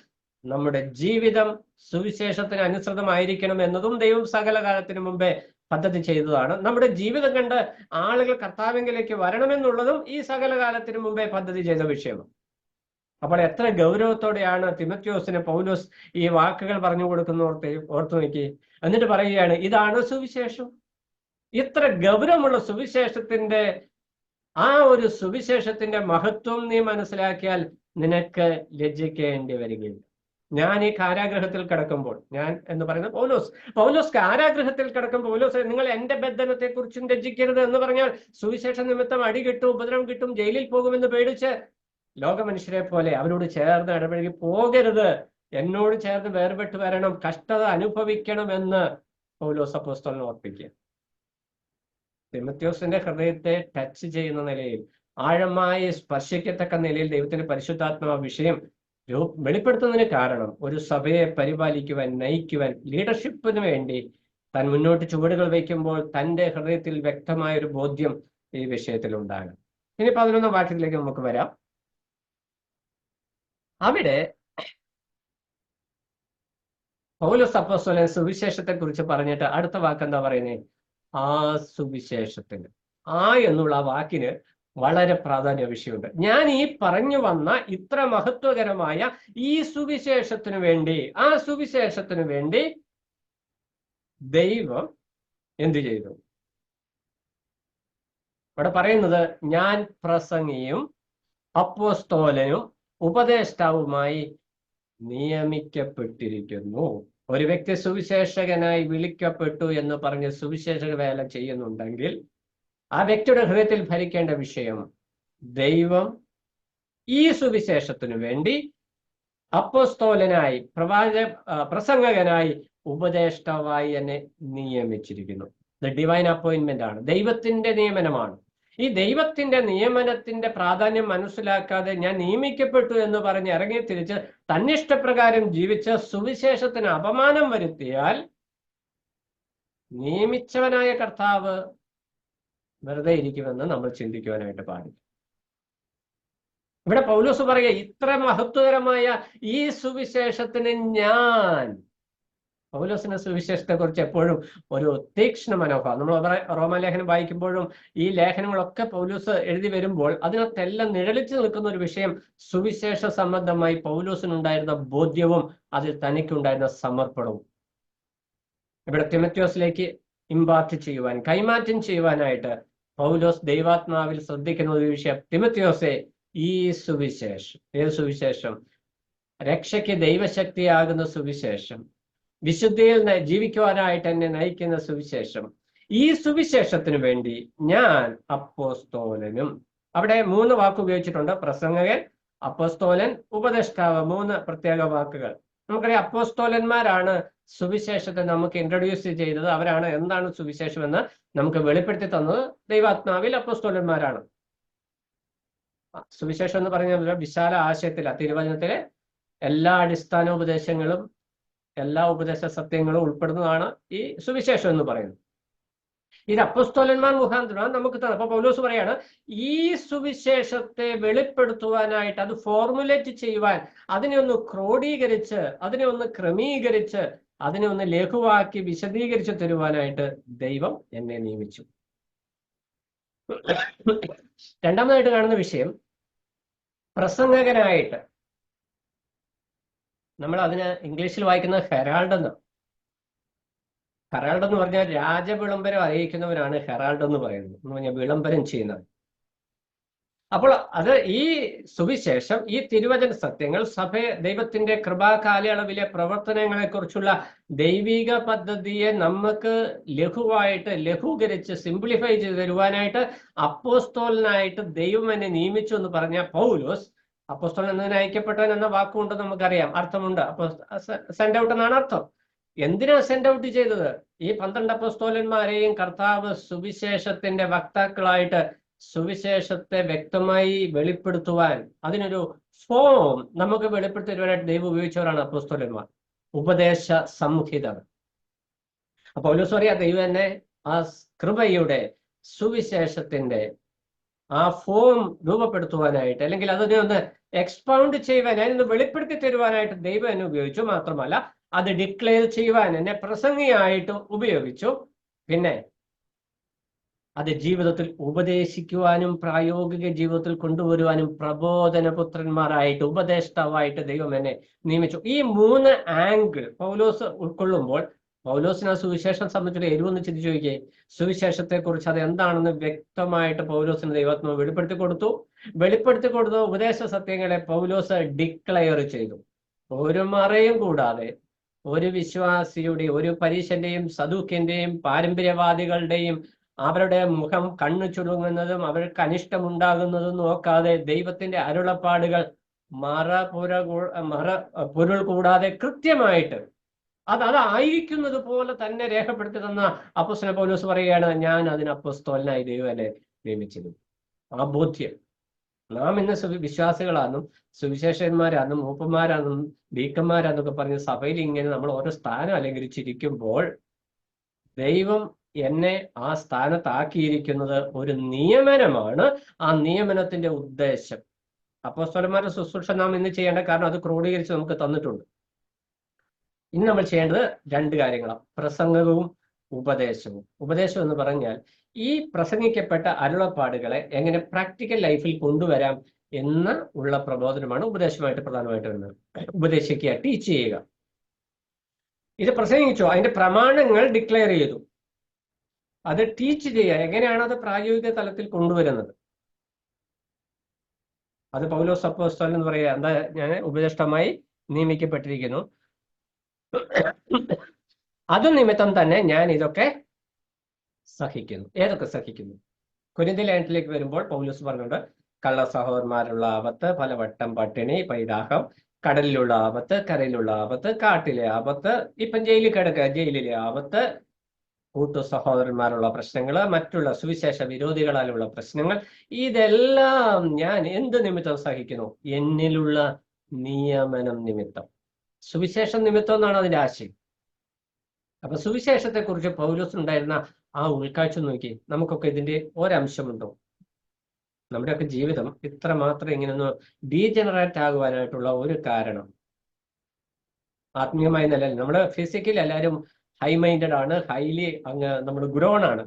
നമ്മുടെ ജീവിതം സുവിശേഷത്തിന് അനുസൃതമായിരിക്കണം എന്നതും ദൈവം സകലകാലത്തിന് മുമ്പേ പദ്ധതി ചെയ്തതാണ്. നമ്മുടെ ജീവിതം കണ്ട് ആളുകൾ കർത്താവിലേക്ക് വരണമെന്നുള്ളതും ഈ സകലകാലത്തിന് മുമ്പേ പദ്ധതി ചെയ്ത വിഷയമാണ്. അപ്പോൾ എത്ര ഗൗരവത്തോടെയാണ് തിമോഥെയോസിന് പൗലോസ് ഈ വാക്കുകൾ പറഞ്ഞു കൊടുക്കുന്ന ഓർത്തു നോക്കി. എന്നിട്ട് പറയുകയാണ്, ഇതാണ് സുവിശേഷം. ഇത്ര ഗൗരവമുള്ള സുവിശേഷത്തിന്റെ ആ ഒരു സുവിശേഷത്തിന്റെ മഹത്വം നീ മനസ്സിലാക്കിയാൽ നിനക്ക് ലജ്ജിക്കേണ്ടി വരികയില്ല. ഞാൻ ഈ കാരാഗ്രഹത്തിൽ കിടക്കുമ്പോൾ, ഞാൻ എന്ന് പറയുന്നത് പൗലോസ് കാരാഗ്രഹത്തിൽ കിടക്കുമ്പോൾ പൗലോസ്, നിങ്ങൾ എന്റെ ബന്ധനത്തെ കുറിച്ചും ലജ്ജിക്കരുത് എന്ന് പറഞ്ഞാൽ സുവിശേഷ നിമിത്തം അടി കിട്ടും, ഉപദ്രവം കിട്ടും, ജയിലിൽ പോകുമെന്ന് പേടിച്ച് ലോകമനുഷ്യരെ പോലെ അവരോട് ചേർന്ന് ഇടപഴകി പോകരുത്, എന്നോട് ചേർന്ന് വേർപെട്ട് വരണം, കഷ്ടത അനുഭവിക്കണമെന്ന് പൗലോസ് അപ്പോസ്തലനെ ഓർപ്പിക്കുക. തിമോഥെയോസിന്റെ ഹൃദയത്തെ ടച്ച് ചെയ്യുന്ന നിലയിൽ, ആഴമായി സ്പർശിക്കത്തക്ക നിലയിൽ ദൈവത്തിന്റെ പരിശുദ്ധാത്മാ വിഷയം വെളിപ്പെടുത്തുന്നതിന് കാരണം ഒരു സഭയെ പരിപാലിക്കുവാൻ, നയിക്കുവാൻ, ലീഡർഷിപ്പിന് വേണ്ടി താൻ മുന്നോട്ട് ചുവടുകൾ വയ്ക്കുമ്പോൾ തൻ്റെ ഹൃദയത്തിൽ വ്യക്തമായ ഒരു ബോധ്യം ഈ വിഷയത്തിൽ ഉണ്ടാകും. ഇനി 11 വാക്യത്തിലേക്ക് നമുക്ക് വരാം. അവിടെ പൗലോസ് അപ്പോസ്തലൻ സുവിശേഷത്തെ കുറിച്ച് പറഞ്ഞിട്ട് അടുത്ത വാക്ക് എന്താ പറയുന്നത്? ആ സുവിശേഷത്തിന്. ആ എന്നുള്ള വാക്കിന് വളരെ പ്രാധാന്യ വിഷയമുണ്ട്. ഞാൻ ഈ പറഞ്ഞു വന്ന ഇത്ര മഹത്വകരമായ ഈ സുവിശേഷത്തിനു വേണ്ടി, ആ സുവിശേഷത്തിനു വേണ്ടി ദൈവം എന്തു ചെയ്തു? ഇവിടെ പറയുന്നത്, ഞാൻ പ്രസംഗിയും അപ്പോസ്തോലനും ഉപദേഷ്ടാവുമായി നിയമിക്കപ്പെട്ടിരിക്കുന്നു. ഒരു വ്യക്തി സുവിശേഷകനായി വിളിക്കപ്പെട്ടു എന്ന് പറഞ്ഞ് സുവിശേഷക വേല ചെയ്യുന്നുണ്ടെങ്കിൽ ആ വ്യക്തിയുടെ ഹൃദയത്തിൽ ഭരിക്കേണ്ട വിഷയം, ദൈവം ഈ സുവിശേഷത്തിനു വേണ്ടി അപ്പോസ്തോലനായി, പ്രസംഗകനായി, ഉപദേഷ്ടാവായി എന്നെ നിയമിച്ചിരിക്കുന്നു. ഇത് ഡിവൈൻ അപ്പോയിന്റ്മെന്റ് ആണ്, ദൈവത്തിന്റെ നിയമനമാണ്. ഈ ദൈവത്തിന്റെ നിയമനത്തിന്റെ പ്രാധാന്യം മനസ്സിലാക്കാതെ ഞാൻ നിയമിക്കപ്പെട്ടു എന്ന് പറഞ്ഞ് ഇറങ്ങി തിരിച്ച് തന്നിഷ്ടപ്രകാരം ജീവിച്ച് സുവിശേഷത്തിന് അപമാനം വരുത്തിയാൽ നിയമിച്ചവനായ കർത്താവ് വെറുതെ ഇരിക്കുമെന്ന് നമ്മൾ ചിന്തിക്കുവാനായിട്ട് പാടില്ല. ഇവിടെ പൗലോസ് പറയുക, ഇത്ര മഹത്വകരമായ ഈ സുവിശേഷത്തിന് ഞാൻ, പൗലോസിന്റെ സുവിശേഷത്തെ കുറിച്ച് എപ്പോഴും ഒരു തീക്ഷ്ണ മനോഭാവം. നമ്മൾ റോമാലേഖനം വായിക്കുമ്പോഴും ഈ ലേഖനങ്ങളൊക്കെ പൗലോസ് എഴുതി വരുമ്പോൾ അതിനകത്തെല്ലാം നിഴലിച്ചു നിൽക്കുന്ന ഒരു വിഷയം സുവിശേഷ സംബന്ധമായി പൗലോസിനുണ്ടായിരുന്ന ബോധ്യവും അതിൽ തനിക്കുണ്ടായിരുന്ന സമർപ്പണവും. ഇവിടെ തിമോഥെയോസിലേക്ക് ഇമ്പാർട്ട് ചെയ്യുവാൻ, കൈമാറ്റം ചെയ്യുവാനായിട്ട് പൗലോസ് ദൈവാത്മാവിൽ ശ്രദ്ധിക്കുന്ന ഒരു വിഷയം, തിമോഥെയോസേ, ഈ സുവിശേഷം, ഏത് സുവിശേഷം? രക്ഷയ്ക്ക് ദൈവശക്തിയാകുന്ന സുവിശേഷം, വിശുദ്ധിയിൽ ജീവിക്കുവാനായിട്ട് എന്നെ നയിക്കുന്ന സുവിശേഷം, ഈ സുവിശേഷത്തിന് വേണ്ടി ഞാൻ അപ്പോസ്തോലനും. അവിടെ 3 വാക്ക് ഉപയോഗിച്ചിട്ടുണ്ട്: പ്രസംഗകൻ, അപ്പോസ്തോലൻ, ഉപദേഷ്ടാവ്. 3 പ്രത്യേക വാക്കുകൾ. നമുക്കറിയാം, അപ്പോസ്തോലന്മാരാണ് സുവിശേഷത്തെ നമുക്ക് ഇൻട്രൊഡ്യൂസ് ചെയ്തത്. അവരാണ് എന്താണ് സുവിശേഷം എന്ന് നമുക്ക് വെളിപ്പെടുത്തി തന്നത്. ദൈവാത്മാവിൽ അപ്പോസ്തോലന്മാരാണ്. സുവിശേഷം എന്ന് പറഞ്ഞ വിശാല ആശയത്തില തിരുവചനത്തിലെ എല്ലാ അടിസ്ഥാനോപദേശങ്ങളും എല്ലാ ഉപദേശ സത്യങ്ങളും ഉൾപ്പെടുന്നതാണ് ഈ സുവിശേഷം എന്ന് പറയുന്നത്. ഇത് അപ്പോസ്തലന്മാർ മുഖാന്തരം നമുക്ക് തന്നെ. അപ്പൊ പൗലോസ് പറയാണ്, ഈ സുവിശേഷത്തെ വെളിപ്പെടുത്തുവാനായിട്ട്, അത് ഫോർമുലേറ്റ് ചെയ്യുവാൻ, അതിനെ ഒന്ന് ക്രോഡീകരിച്ച്, അതിനെ ഒന്ന് ക്രമീകരിച്ച്, അതിനെ ഒന്ന് ലഘുവാക്കി വിശദീകരിച്ച് തരുവാനായിട്ട് ദൈവം എന്നെ നിയമിച്ചു. രണ്ടാമതായിട്ട് കാണുന്ന വിഷയം പ്രസംഗകനായിട്ട്. നമ്മൾ അതിന് ഇംഗ്ലീഷിൽ വായിക്കുന്നത് ഹെറാൾഡ് എന്നാണ്. ഹെറാൾഡ് എന്ന് പറഞ്ഞാൽ രാജവിളംബരം അറിയിക്കുന്നവരാണ് ഹെറാൾഡ് എന്ന് പറയുന്നത്, എന്ന് പറഞ്ഞാൽ വിളംബരം ചെയ്യുന്നത്. അപ്പോൾ അത് ഈ സുവിശേഷം, ഈ തിരുവചന സത്യങ്ങൾ, ദൈവത്തിന്റെ കൃപാകാലയളവിലെ പ്രവർത്തനങ്ങളെ കുറിച്ചുള്ള ദൈവിക പദ്ധതിയെ നമുക്ക് ലഘുവായിട്ട്, ലഘൂകരിച്ച്, സിംപ്ലിഫൈ ചെയ്ത് തരുവാനായിട്ട് അപ്പോസ്തലനായിട്ട് ദൈവം എന്നെ നിയമിച്ചു എന്ന് പറഞ്ഞ പൗലോസ്, അപ്പോസ്തലൻ എന്നതിന് അയക്കപ്പെട്ടവൻ എന്ന വാക്കുകൊണ്ട് നമുക്കറിയാം, അർത്ഥമുണ്ട്. അപ്പോ സെൻഡ് ഔട്ട് എന്നാണ് അർത്ഥം. എന്തിനാ സെൻഡ് ഔട്ട് ചെയ്തത്? ഈ 12 അപ്പോസ്തലന്മാരെയും കർത്താവ് സുവിശേഷത്തിന്റെ വക്താക്കളായിട്ട് സുവിശേഷത്തെ വ്യക്തമായി വെളിപ്പെടുത്തുവാൻ, അതിനൊരു ഫോം നമുക്ക് വെളിപ്പെടുത്തി തരുവാനായിട്ട് ദൈവം ഉപയോഗിച്ചവരാണ് അപ്പോസ്തലന്മാർ, ഉപദേശ സംഹിതകൾ. അപ്പൊ പൗലോസ് പറയാ, ദൈവം എന്നെ ആ കൃപയുടെ സുവിശേഷത്തിന്റെ ആ ഫോം രൂപപ്പെടുത്തുവാനായിട്ട്, അല്ലെങ്കിൽ അതിനെ ഒന്ന് എക്സ്പൗണ്ട് ചെയ്യുവാൻ, അതിനൊന്ന് വെളിപ്പെടുത്തി തരുവാനായിട്ട് ദൈവം എന്നെ ഉപയോഗിച്ചു. മാത്രമല്ല അത് ഡിക്ലെയർ ചെയ്യുവാൻ എന്നെ പ്രസംഗിയായിട്ട് ഉപയോഗിച്ചു. പിന്നെ അത് ജീവിതത്തിൽ ഉപദേശിക്കുവാനും പ്രായോഗിക ജീവിതത്തിൽ കൊണ്ടുവരുവാനും പ്രബോധനപുത്രന്മാരായിട്ട്, ഉപദേഷ്ടാവായിട്ട് ദൈവം എന്നെ നിയമിച്ചു. ഈ 3 ആംഗിൾ പൗലോസ് ഉൾക്കൊള്ളുമ്പോൾ, പൗലോസിന് ആ സുവിശേഷം സംബന്ധിച്ചിട്ട് എരിവൊന്ന് ചിന്തിച്ചു നോക്കിയേ. സുവിശേഷത്തെ കുറിച്ച് അത് എന്താണെന്ന് വ്യക്തമായിട്ട് പൗലോസിന് ദൈവാത്മാവ് വെളിപ്പെടുത്തി കൊടുത്ത ഉപദേശ സത്യങ്ങളെ പൗലോസ് ഡിക്ലെയർ ചെയ്തു. ഒരു മറയും കൂടാതെ, ഒരു വിശ്വാസിയുടെ, ഒരു പരീശന്റെയും സദൂക്യന്റെയും പാരമ്പര്യവാദികളുടെയും അവരുടെ മുഖം കണ്ണു ചുരുങ്ങുന്നതും അവർക്ക് അനിഷ്ടമുണ്ടാകുന്നതും നോക്കാതെ ദൈവത്തിന്റെ അരുളപ്പാടുകൾ പൊരുൾ കൂടാതെ കൃത്യമായിട്ട് അതായിരിക്കുന്നത് പോലെ തന്നെ രേഖപ്പെടുത്തി തന്ന അപ്പോസ്തലൻ പൗലോസ് പറയുകയാണ്, ഞാൻ അതിന് അപ്പോസ്തലനായി ദൈവം എന്നെ നിയമിച്ചത്. ആ ബോധ്യം നാം ഇന്ന് വിശ്വാസികളാണെന്നും സുവിശേഷന്മാരാണെന്നും മൂപ്പന്മാരാണെന്നും ഡീക്കന്മാരാന്നൊക്കെ പറഞ്ഞ് സഭയിൽ ഇങ്ങനെ നമ്മൾ ഓരോ സ്ഥാനം അലങ്കരിച്ചിരിക്കുമ്പോൾ ദൈവം എന്നെ ആ സ്ഥാനത്താക്കിയിരിക്കുന്നത് ഒരു നിയമനമാണ്. ആ നിയമനത്തിന്റെ ഉദ്ദേശം അപ്പോസ്തലന്മാരുടെ ശുശ്രൂഷ നാം ഇന്ന് ചെയ്യേണ്ട, കാരണം അത് ക്രോഡീകരിച്ച് നമുക്ക് തന്നിട്ടുണ്ട്. ഇനി നമ്മൾ ചെയ്യേണ്ടത് 2 കാര്യങ്ങളാണ്, പ്രസംഗവും ഉപദേശവും. ഉപദേശം എന്ന് പറഞ്ഞാൽ ഈ പ്രസംഗിക്കപ്പെട്ട അരുളപ്പാടുകളെ എങ്ങനെ പ്രാക്ടിക്കൽ ലൈഫിൽ കൊണ്ടുവരാം എന്ന് ഉള്ള പ്രബോധനമാണ് ഉപദേശമായിട്ട് പ്രധാനമായിട്ട് വരുന്നത്. ഉപദേശിക്കുക, ടീച്ച് ചെയ്യുക. ഇത് പ്രസംഗിച്ചോ, അതിന്റെ പ്രമാണങ്ങൾ ഡിക്ലെയർ ചെയ്തു. അത് ടീച്ച് ചെയ്യുക, എങ്ങനെയാണ് അത് പ്രായോഗിക തലത്തിൽ കൊണ്ടുവരുന്നത്. അത് പൗലോസ് അപ്പോസ്തലൻ എന്ന് പറയുക, എന്താ, ഞാൻ ഉപദേഷ്ടമായി നിയമിക്കപ്പെട്ടിരിക്കുന്നു, അത് നിമിത്തം തന്നെ ഞാൻ ഇതൊക്കെ സഹിക്കുന്നു. ഏതൊക്കെ സഹിക്കുന്നു? കൊരിന്ത്യ ലേഖനത്തിലേക്ക് വരുമ്പോൾ പൗലോസ് പറഞ്ഞുണ്ട്, കള്ള സഹോദരന്മാരുള്ള ആപത്ത്, പലവട്ടം പട്ടിണി, പൈതാഹം, കടലിലുള്ള ആപത്ത്, കരയിലുള്ള ആപത്ത്, കാട്ടിലെ ആപത്ത്, ഇപ്പം ജയിലിൽ കിടക്കുക, ജയിലിലെ ആപത്ത്, കൂട്ടു സഹോദരന്മാരുള്ള പ്രശ്നങ്ങൾ, മറ്റുള്ള സുവിശേഷ വിരോധികളാലുള്ള പ്രശ്നങ്ങൾ, ഇതെല്ലാം ഞാൻ എന്ത് നിമിത്തം സഹിക്കുന്നു? എന്നിലുള്ള നിയമനം നിമിത്തം. സുവിശേഷം നിമിത്തം എന്നാണ് അതിന്റെ ആശയം. അപ്പൊ സുവിശേഷത്തെ കുറിച്ച് പൗലോസിനുണ്ടായിരുന്ന ആ ഉൾക്കാഴ്ച നോക്കി, നമുക്കൊക്കെ ഇതിന്റെ ഒരംശമുണ്ടോ? നമ്മുടെയൊക്കെ ജീവിതം ഇത്ര മാത്രം ഇങ്ങനൊന്ന് ഡീജനറേറ്റ് ആകുവാനായിട്ടുള്ള ഒരു കാരണം ആത്മീയമായ നിലയിൽ, നമ്മുടെ ഫിസിക്കലി എല്ലാവരും ഹൈ മൈൻഡഡ് ആണ്, ഹൈലി നമ്മൾ ഗ്രോൺ ആണ്.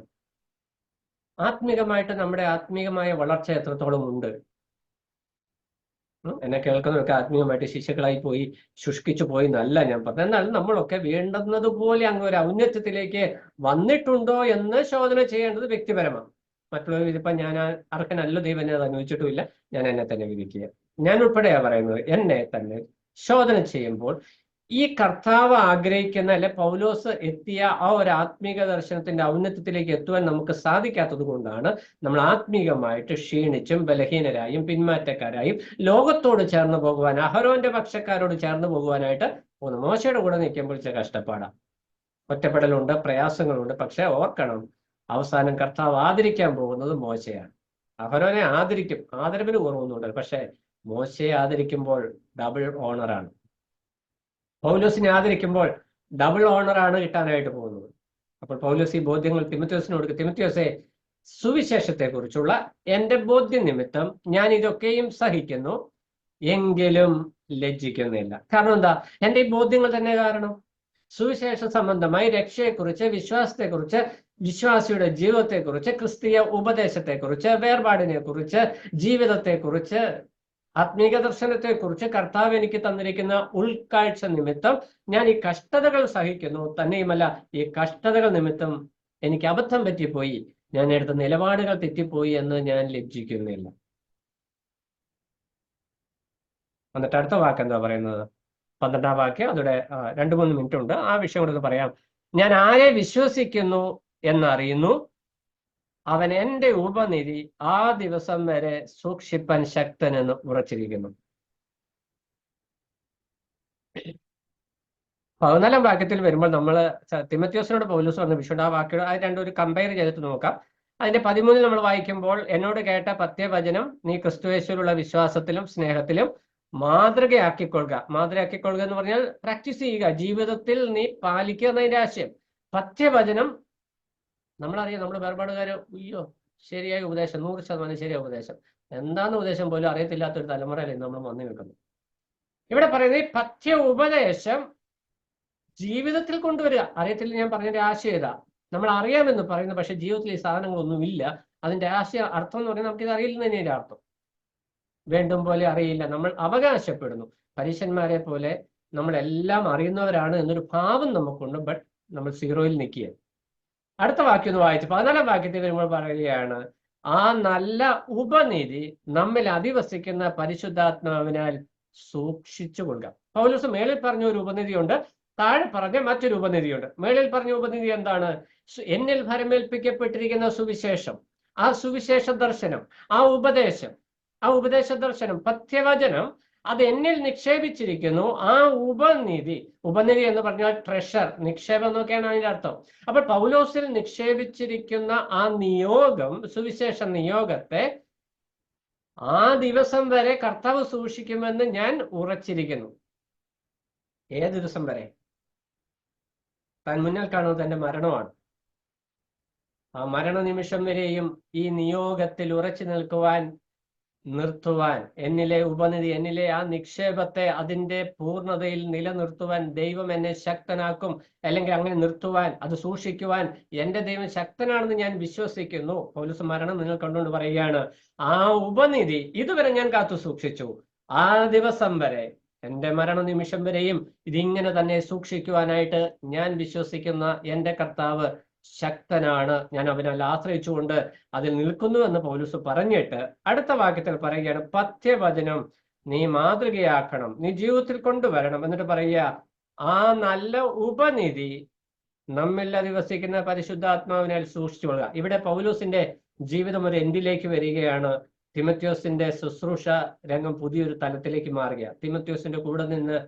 ആത്മീകമായിട്ട് നമ്മുടെ ആത്മീയമായ വളർച്ച എത്രത്തോളം ഉണ്ട്? എന്നെ കേൾക്കുന്നവർക്ക് ആത്മീയമായിട്ട് ശിശുക്കളായി പോയി, ശുഷ്കിച്ചു പോയി എന്നല്ല ഞാൻ പറഞ്ഞത്. എന്നാൽ നമ്മളൊക്കെ വേണ്ടുന്നതുപോലെ അങ്ങ് ഒരു ഔന്നത്യത്തിലേക്ക് വന്നിട്ടുണ്ടോ എന്ന് ശോധന ചെയ്യേണ്ടത് വ്യക്തിപരമാണ്. മറ്റുള്ളവർ ഇതിപ്പം ഞാൻ അർഹനല്ല, ദൈവം എന്നെ അത് അനുവദിച്ചിട്ടുമില്ല, ഞാൻ എന്നെ തന്നെ വിധിക്കുക. ഞാൻ ഉൾപ്പെടെയാണ് പറയുന്നത്, എന്നെ തന്നെ ശോധന ചെയ്യുമ്പോൾ ഈ കർത്താവ് ആഗ്രഹിക്കുന്ന, അല്ലെ പൗലോസ് എത്തിയ ആ ഒരു ആത്മീക ദർശനത്തിന്റെ ഔന്നത്യത്തിലേക്ക് എത്തുവാൻ നമുക്ക് സാധിക്കാത്തത് കൊണ്ടാണ് നമ്മൾ ആത്മീകമായിട്ട് ക്ഷീണിച്ചും ബലഹീനരായും പിന്മാറ്റക്കാരായും ലോകത്തോട് ചേർന്ന് പോകുവാൻ, അഹരോന്റെ പക്ഷക്കാരോട് ചേർന്ന് പോകുവാനായിട്ട് പോകുന്നു. മോശയുടെ കൂടെ നിൽക്കുമ്പോൾ ചില കഷ്ടപ്പാടാണ്, ഒറ്റപ്പെടലുണ്ട്, പ്രയാസങ്ങളുണ്ട്. പക്ഷെ ഓർക്കണം, അവസാനം കർത്താവ് ആദരിക്കാൻ പോകുന്നത് മോശയാണ്. അഹരോനെ ആദരിക്കും, ആദരവിന് കുറവൊന്നുമുണ്ട്. പക്ഷെ മോശയെ ആദരിക്കുമ്പോൾ ഡബിൾ ഓണറാണ്. പൗലോസിനെ ആദരിക്കുമ്പോൾ ഡബിൾ ഓണറാണ് കിട്ടാനായിട്ട് പോകുന്നത്. അപ്പോൾ പൗലോസ് ഈ ബോധ്യങ്ങൾ തിമോഥെയോസിന് കൊടുക്കും. തിമോഥെയോസെ, സുവിശേഷത്തെക്കുറിച്ചുള്ള എന്റെ ബോധ്യ നിമിത്തം ഞാൻ ഇതൊക്കെയും സഹിക്കുന്നു, എങ്കിലും ലജ്ജിക്കുന്നില്ല. കാരണം എന്താ? എന്റെ ഈ ബോധ്യങ്ങൾ തന്നെ കാരണം. സുവിശേഷ സംബന്ധമായി രക്ഷയെക്കുറിച്ച്, വിശ്വാസത്തെക്കുറിച്ച്, വിശ്വാസിയുടെ ജീവിതത്തെക്കുറിച്ച്, ക്രിസ്തീയ ഉപദേശത്തെക്കുറിച്ച്, വേർപാടിനെ കുറിച്ച്, ജീവിതത്തെക്കുറിച്ച്, ആത്മീക ദർശനത്തെക്കുറിച്ച് കർത്താവ് എനിക്ക് തന്നിരിക്കുന്ന ഉൾക്കാഴ്ച നിമിത്തം ഞാൻ ഈ കഷ്ടതകൾ സഹിക്കുന്നു. തന്നെയുമല്ല, ഈ കഷ്ടതകൾ നിമിത്തം എനിക്ക് അബദ്ധം പറ്റിപ്പോയി, ഞാൻ എടുത്ത നിലപാടുകൾ തെറ്റിപ്പോയി എന്ന് ഞാൻ ലജ്ജിക്കുന്നില്ല. എന്നിട്ട് അടുത്ത വാക്ക് എന്താ പറയുന്നത്? 12-ാം വാക്യം. അതോടെ 2-3 മിനിറ്റ് ഉണ്ട്. ആ വിഷയം കൂടെ പറയാം. ഞാൻ ആരെ വിശ്വസിക്കുന്നു എന്നറിയുന്നു, അവൻ എന്റെ ഉപനിധി ആ ദിവസം വരെ സൂക്ഷിപ്പാൻ ശക്തനെന്ന് ഉറച്ചിരിക്കുന്നു. 14-ാം വാക്യത്തിൽ വരുമ്പോൾ നമ്മൾ തിമോഥെയോസിനോട് പൗലോസ് പറഞ്ഞ വിഷയം, ആ വാക്യം അത് രണ്ടും ഒരു കമ്പയർ ചെയ്തിട്ട് നോക്കാം. അതിന്റെ 13 നമ്മൾ വായിക്കുമ്പോൾ, എന്നോട് കേട്ട പത്യവചനം നീ ക്രിസ്തുയേശുവിലുള്ള വിശ്വാസത്തിലും സ്നേഹത്തിലും മാതൃകയാക്കിക്കൊള്ളുക. മാതൃകയാക്കിക്കൊള്ളുക എന്ന് പറഞ്ഞാൽ പ്രാക്ടീസ് ചെയ്യുക, ജീവിതത്തിൽ നീ പാലിക്കുക എന്നതിന്റെ ആശയം. പത്യവചനം നമ്മളറിയാം. നമ്മൾ വേർപാടുകാര്, അയ്യോ ശരിയായ ഉപദേശം, 100% ശരിയായ ഉപദേശം, എന്താന്ന് ഉപദേശം പോലും അറിയത്തില്ലാത്തൊരു തലമുറയിലാണ് നമ്മൾ വന്നു നിൽക്കുന്നത്. ഇവിടെ പറയുന്നത് പഥ്യ ഉപദേശം ജീവിതത്തിൽ കൊണ്ടുവരിക. അറിയത്തില്ല, ഞാൻ പറഞ്ഞതിന്റെ ആശയം ഇതാ. നമ്മൾ അറിയാമെന്ന് പറയുന്നു, പക്ഷെ ജീവിതത്തിൽ ഈ സാധനങ്ങളൊന്നും ഇല്ല. അതിന്റെ ആശയം, അർത്ഥം എന്ന് പറയുന്നത് നമുക്കിത് അറിയില്ലെന്ന് തന്നെയാണ് അർത്ഥം. വേണ്ടും പോലെ അറിയില്ല. നമ്മൾ അവകാശപ്പെടുന്നു, പരീശന്മാരെ പോലെ നമ്മളെല്ലാം അറിയുന്നവരാണ് എന്നൊരു ഭാവം നമുക്കുണ്ട്. ബട്ട് നമ്മൾ സീറോയിൽ നിൽക്കുക. അടുത്ത വാക്യം ഒന്ന് വായിച്ചു. 14-ാം വാക്യത്തിൽ വരുമ്പോൾ പറയുകയാണ്, ആ നല്ല ഉപനിധി നമ്മിൽ അധിവസിക്കുന്ന പരിശുദ്ധാത്മാവിനാൽ സൂക്ഷിച്ചു കൊള്ളുക. പൗലോസ് മേളിൽ പറഞ്ഞ ഒരു ഉപനിധിയുണ്ട്, താഴെ പറഞ്ഞ മറ്റൊരു ഉപനിധിയുണ്ട്. മേളിൽ പറഞ്ഞ ഉപനിധി എന്താണ്? എന്നിൽ ഭരമേൽപ്പിക്കപ്പെട്ടിരിക്കുന്ന സുവിശേഷം, ആ സുവിശേഷ ദർശനം, ആ ഉപദേശ ദർശനം, പഥ്യവചനം, അത് എന്നിൽ നിക്ഷേപിച്ചിരിക്കുന്നു. ആ ഉപനിധി എന്ന് പറഞ്ഞാൽ ട്രഷർ, നിക്ഷേപം എന്നൊക്കെയാണ് അതിന്റെ അർത്ഥം. അപ്പോൾ പൗലോസിൽ നിക്ഷേപിച്ചിരിക്കുന്ന ആ നിയോഗം, സുവിശേഷ നിയോഗത്തെ ആ ദിവസം വരെ കർത്താവ് സൂക്ഷിക്കുമെന്ന് ഞാൻ ഉറച്ചിരിക്കുന്നു. ഏത് ദിവസം വരെ? താൻ മുന്നിൽ കാണുന്നത് തന്റെ മരണമാണ്. ആ മരണനിമിഷം വരെയും ഈ നിയോഗത്തിൽ ഉറച്ചു നിർത്തുവാൻ എന്നിലെ ഉപനിധി, എന്നിലെ ആ നിക്ഷേപത്തെ അതിന്റെ പൂർണ്ണതയിൽ നിലനിർത്തുവാൻ ദൈവം എന്നെ ശക്തനാക്കും. അല്ലെങ്കിൽ അങ്ങനെ നിർത്തുവാൻ, അത് സൂക്ഷിക്കുവാൻ എന്റെ ദൈവം ശക്തനാണെന്ന് ഞാൻ വിശ്വസിക്കുന്നു. പൗലോസ് മരണം നിങ്ങൾ കണ്ടുകൊണ്ട് പറയുകയാണ്, ആ ഉപനിധി ഇതുവരെ ഞാൻ കാത്തു സൂക്ഷിച്ചു. ആ ദിവസം വരെ, എന്റെ മരണനിമിഷം വരെയും ഇതിങ്ങനെ തന്നെ സൂക്ഷിക്കുവാനായിട്ട് ഞാൻ വിശ്വസിക്കുന്ന എന്റെ കർത്താവ് ശക്തനാണ്. ഞാൻ അവനാൽ ആശ്രയിച്ചുകൊണ്ട് അതിൽ നിൽക്കുന്നു എന്ന് പൗലോസ് പറഞ്ഞിട്ട് അടുത്ത വാക്യത്തിൽ പറയുകയാണ്, പഥ്യവചനം നീ മാതൃകയാക്കണം, നീ ജീവിതത്തിൽ കൊണ്ടുവരണം. എന്നിട്ട് പറയുക, ആ നല്ല ഉപനിധി നമ്മിൽ അധിവസിക്കുന്ന പരിശുദ്ധാത്മാവിനാൽ സൂക്ഷിച്ചു കൊള്ളുക. ഇവിടെ പൗലോസിന്റെ ജീവിതം ഒരു എൻഡിലേക്ക് വരികയാണ്. തിമോഥെയോസിന്റെ ശുശ്രൂഷ രംഗം പുതിയൊരു തലത്തിലേക്ക് മാറുക. തിമോഥെയോസിന്റെ കൂടെ നിന്ന്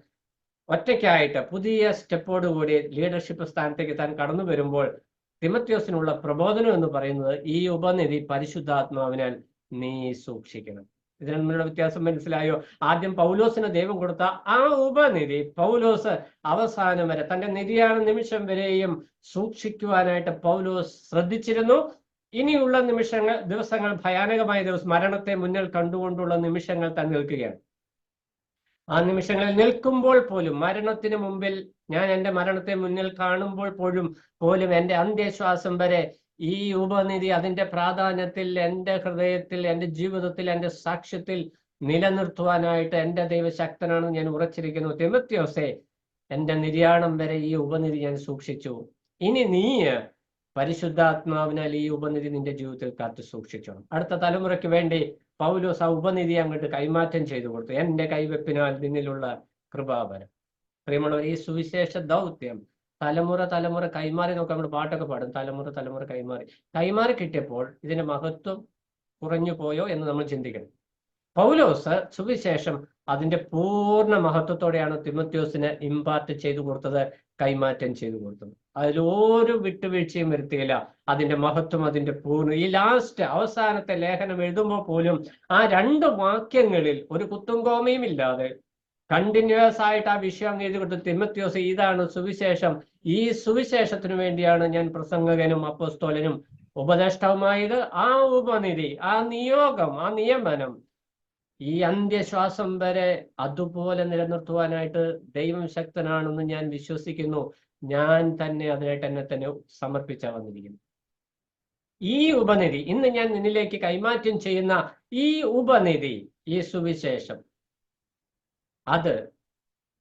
ഒറ്റയ്ക്കായിട്ട് പുതിയ സ്റ്റെപ്പോടുകൂടി ലീഡർഷിപ്പ് സ്ഥാനത്തേക്ക് താൻ കടന്നു വരുമ്പോൾ തിമോഥെയോസിനുള്ള പ്രബോധനം എന്ന് പറയുന്നത്, ഈ ഉപനിധി പരിശുദ്ധാത്മാവിനാൽ നീ സൂക്ഷിക്കണം. ഇതിന് തമ്മിലുള്ള വ്യത്യാസം മനസ്സിലായോ? ആദ്യം പൗലോസിന് ദൈവം കൊടുത്ത ആ ഉപനിധി പൗലോസ് അവസാനം വരെ, തന്റെ നിര്യാണ നിമിഷം വരെയും സൂക്ഷിക്കുവാനായിട്ട് പൗലോസ് ശ്രദ്ധിച്ചിരുന്നു. ഇനിയുള്ള ദിവസങ്ങൾ ഭയാനകമായ ദിവസം, മരണത്തെ മുന്നിൽ കണ്ടുകൊണ്ടുള്ള നിമിഷങ്ങൾ താൻ നിൽക്കുകയാണ്. ആ നിമിഷങ്ങളിൽ നിൽക്കുമ്പോൾ പോലും, മരണത്തിന് മുമ്പിൽ, ഞാൻ എൻ്റെ മരണത്തെ മുന്നിൽ കാണുമ്പോൾ പോലും എൻ്റെ അന്ത്യശ്വാസം വരെ ഈ ഉപനിധി അതിന്റെ പ്രാധാന്യത്തിൽ എൻ്റെ ഹൃദയത്തിൽ, എൻ്റെ ജീവിതത്തിൽ, എൻ്റെ സാക്ഷ്യത്തിൽ നിലനിർത്തുവാനായിട്ട് എൻ്റെ ദൈവശക്തനാണെന്ന് ഞാൻ ഉറച്ചിരിക്കുന്നു. തിമോഥെയോസേ, എൻ്റെ നിര്യാണം വരെ ഈ ഉപനിധി ഞാൻ സൂക്ഷിച്ചു. ഇനി നീ പരിശുദ്ധാത്മാവിനാൽ ഈ ഉപനിധി നിന്റെ ജീവിതത്തിൽ കാത്തു സൂക്ഷിച്ചോണം. അടുത്ത തലമുറയ്ക്ക് വേണ്ടി പൗലോസ് ആ ഉപനിധി അങ്ങോട്ട് കൈമാറ്റം ചെയ്തു കൊടുത്തു. എൻ്റെ കൈവെപ്പിനാൽ നിന്നിലുള്ള കൃപാവരം. പ്രിയമുള്ളവർ, ഈ സുവിശേഷ ദൗത്യം തലമുറ കൈമാറി. നമുക്ക് നമ്മൾ പാട്ടൊക്കെ പാടും, തലമുറ കൈമാറി കിട്ടിയപ്പോൾ ഇതിന്റെ മഹത്വം കുറഞ്ഞു പോയോ എന്ന് നമ്മൾ ചിന്തിക്കണം. പൗലോസ് സുവിശേഷം അതിന്റെ പൂർണ്ണ മഹത്വത്തോടെയാണ് തിമോഥെയോസിന് ഇമ്പാർട്ട് ചെയ്തു കൊടുത്തത്, കൈമാറ്റം ചെയ്തു കൊടുത്തത്. അതിലൊരു വിട്ടുവീഴ്ചയും വരുത്തിയില്ല. അതിന്റെ മഹത്വം, അതിന്റെ പൂർണ്ണ, ഈ അവസാനത്തെ ലേഖനം എഴുതുമ്പോൾ പോലും ആ 2 വാക്യങ്ങളിൽ ഒരു കുത്തും കോമയും ഇല്ലാതെ കണ്ടിന്യൂസ് ആയിട്ട് ആ വിഷയം അങ്ങ് എഴുതി കൊടുത്തു. തിമോത്തിയോസ്, ഇതാണ് സുവിശേഷം, ഈ സുവിശേഷത്തിനു വേണ്ടിയാണ് ഞാൻ പ്രസംഗകനും അപ്പോസ്തലനും ഉപദേഷ്ടാവുമായത്. ആ ഉപനിധി, ആ നിയോഗം, ആ നിയമനം ഈ അന്ത്യശ്വാസം വരെ അതുപോലെ നിലനിർത്തുവാനായിട്ട് ദൈവം ശക്തനാണെന്ന് ഞാൻ വിശ്വസിക്കുന്നു. ഞാൻ തന്നെ അതിനായിട്ട് എന്നെ തന്നെ സമർപ്പിച്ചാ വന്നിരിക്കുന്നു. ഈ ഉപനിധി ഇന്ന് ഞാൻ നിന്നിലേക്ക് കൈമാറ്റം ചെയ്യുന്ന ഈ ഉപനിധി, ഈ സുവിശേഷം, അത്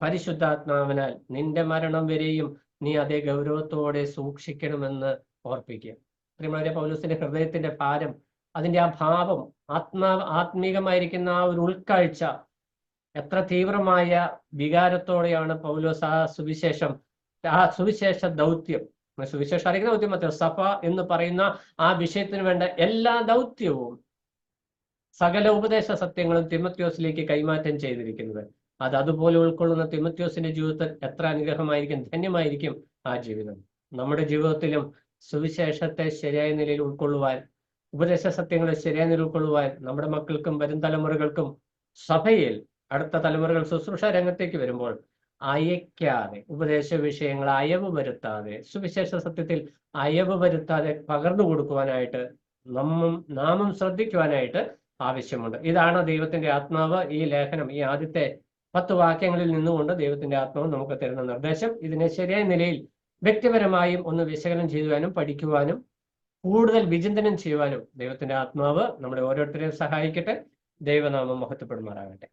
പരിശുദ്ധാത്മാവിനാൽ നിന്റെ മരണം വരെയും നീ അതേ ഗൗരവത്തോടെ സൂക്ഷിക്കണമെന്ന് ഓർപ്പിക്കുക. പ്രിയമുള്ളവരെ, പൗലോസിന്റെ ഹൃദയത്തിന്റെ ഭാരം, അതിന്റെ ആ ഭാവം, ആത്മീകമായിരിക്കുന്ന ആ ഒരു ഉൾക്കാഴ്ച, എത്ര തീവ്രമായ വികാരത്തോടെയാണ് പൗലോസ് ആ സുവിശേഷ ദൗത്യം, സുവിശേഷം അറിയിക്കുന്ന ദൗത്യം മാത്രം, സഭ എന്ന് പറയുന്ന ആ വിഷയത്തിന് വേണ്ട എല്ലാ ദൗത്യവും, സകല ഉപദേശ സത്യങ്ങളും തിമോത്തിയോസിലേക്ക് കൈമാറ്റം ചെയ്തിരിക്കുന്നത്. അത് അതുപോലെ ഉൾക്കൊള്ളുന്ന തിമോത്തിയോസിന്റെ ജീവിതത്തിൽ എത്ര അനുഗ്രഹമായിരിക്കും, ധന്യമായിരിക്കും ആ ജീവിതം. നമ്മുടെ ജീവിതത്തിലും സുവിശേഷത്തെ ശരിയായ നിലയിൽ ഉൾക്കൊള്ളുവാൻ, ഉപദേശ സത്യങ്ങളെ ശരിയായ നിലയിൽ ഉൾക്കൊള്ളുവാൻ നമ്മുടെ മക്കൾക്കും വരും തലമുറകൾക്കും സഭയിൽ അടുത്ത തലമുറകൾ ശുശ്രൂഷ രംഗത്തേക്ക് വരുമ്പോൾ അയക്കാതെ, ഉപദേശ വിഷയങ്ങൾ അയവ് വരുത്താതെ, സുവിശേഷ സത്യത്തിൽ അയവ് വരുത്താതെ പകർന്നു കൊടുക്കുവാനായിട്ട് നാമും ശ്രദ്ധിക്കുവാനായിട്ട് ആവശ്യമുണ്ട്. ഇതാണ് ദൈവത്തിന്റെ ആത്മാവ് ഈ ലേഖനം, ഈ ആദ്യത്തെ 10 വാക്യങ്ങളിൽ നിന്നുകൊണ്ട് ദൈവത്തിന്റെ ആത്മാവ് നമുക്ക് തരുന്ന നിർദ്ദേശം. ഇതിനെ ശരിയായ നിലയിൽ വ്യക്തിപരമായും ഒന്ന് വിശകലനം ചെയ്യുവാനും പഠിക്കുവാനും കൂടുതൽ വിചിന്തനം ചെയ്യുവാനും ദൈവത്തിന്റെ ആത്മാവ് നമ്മളെ ഓരോരുത്തരെയും സഹായിക്കട്ടെ. ദൈവനാമം മഹത്വപ്പെടുമാറാകട്ടെ.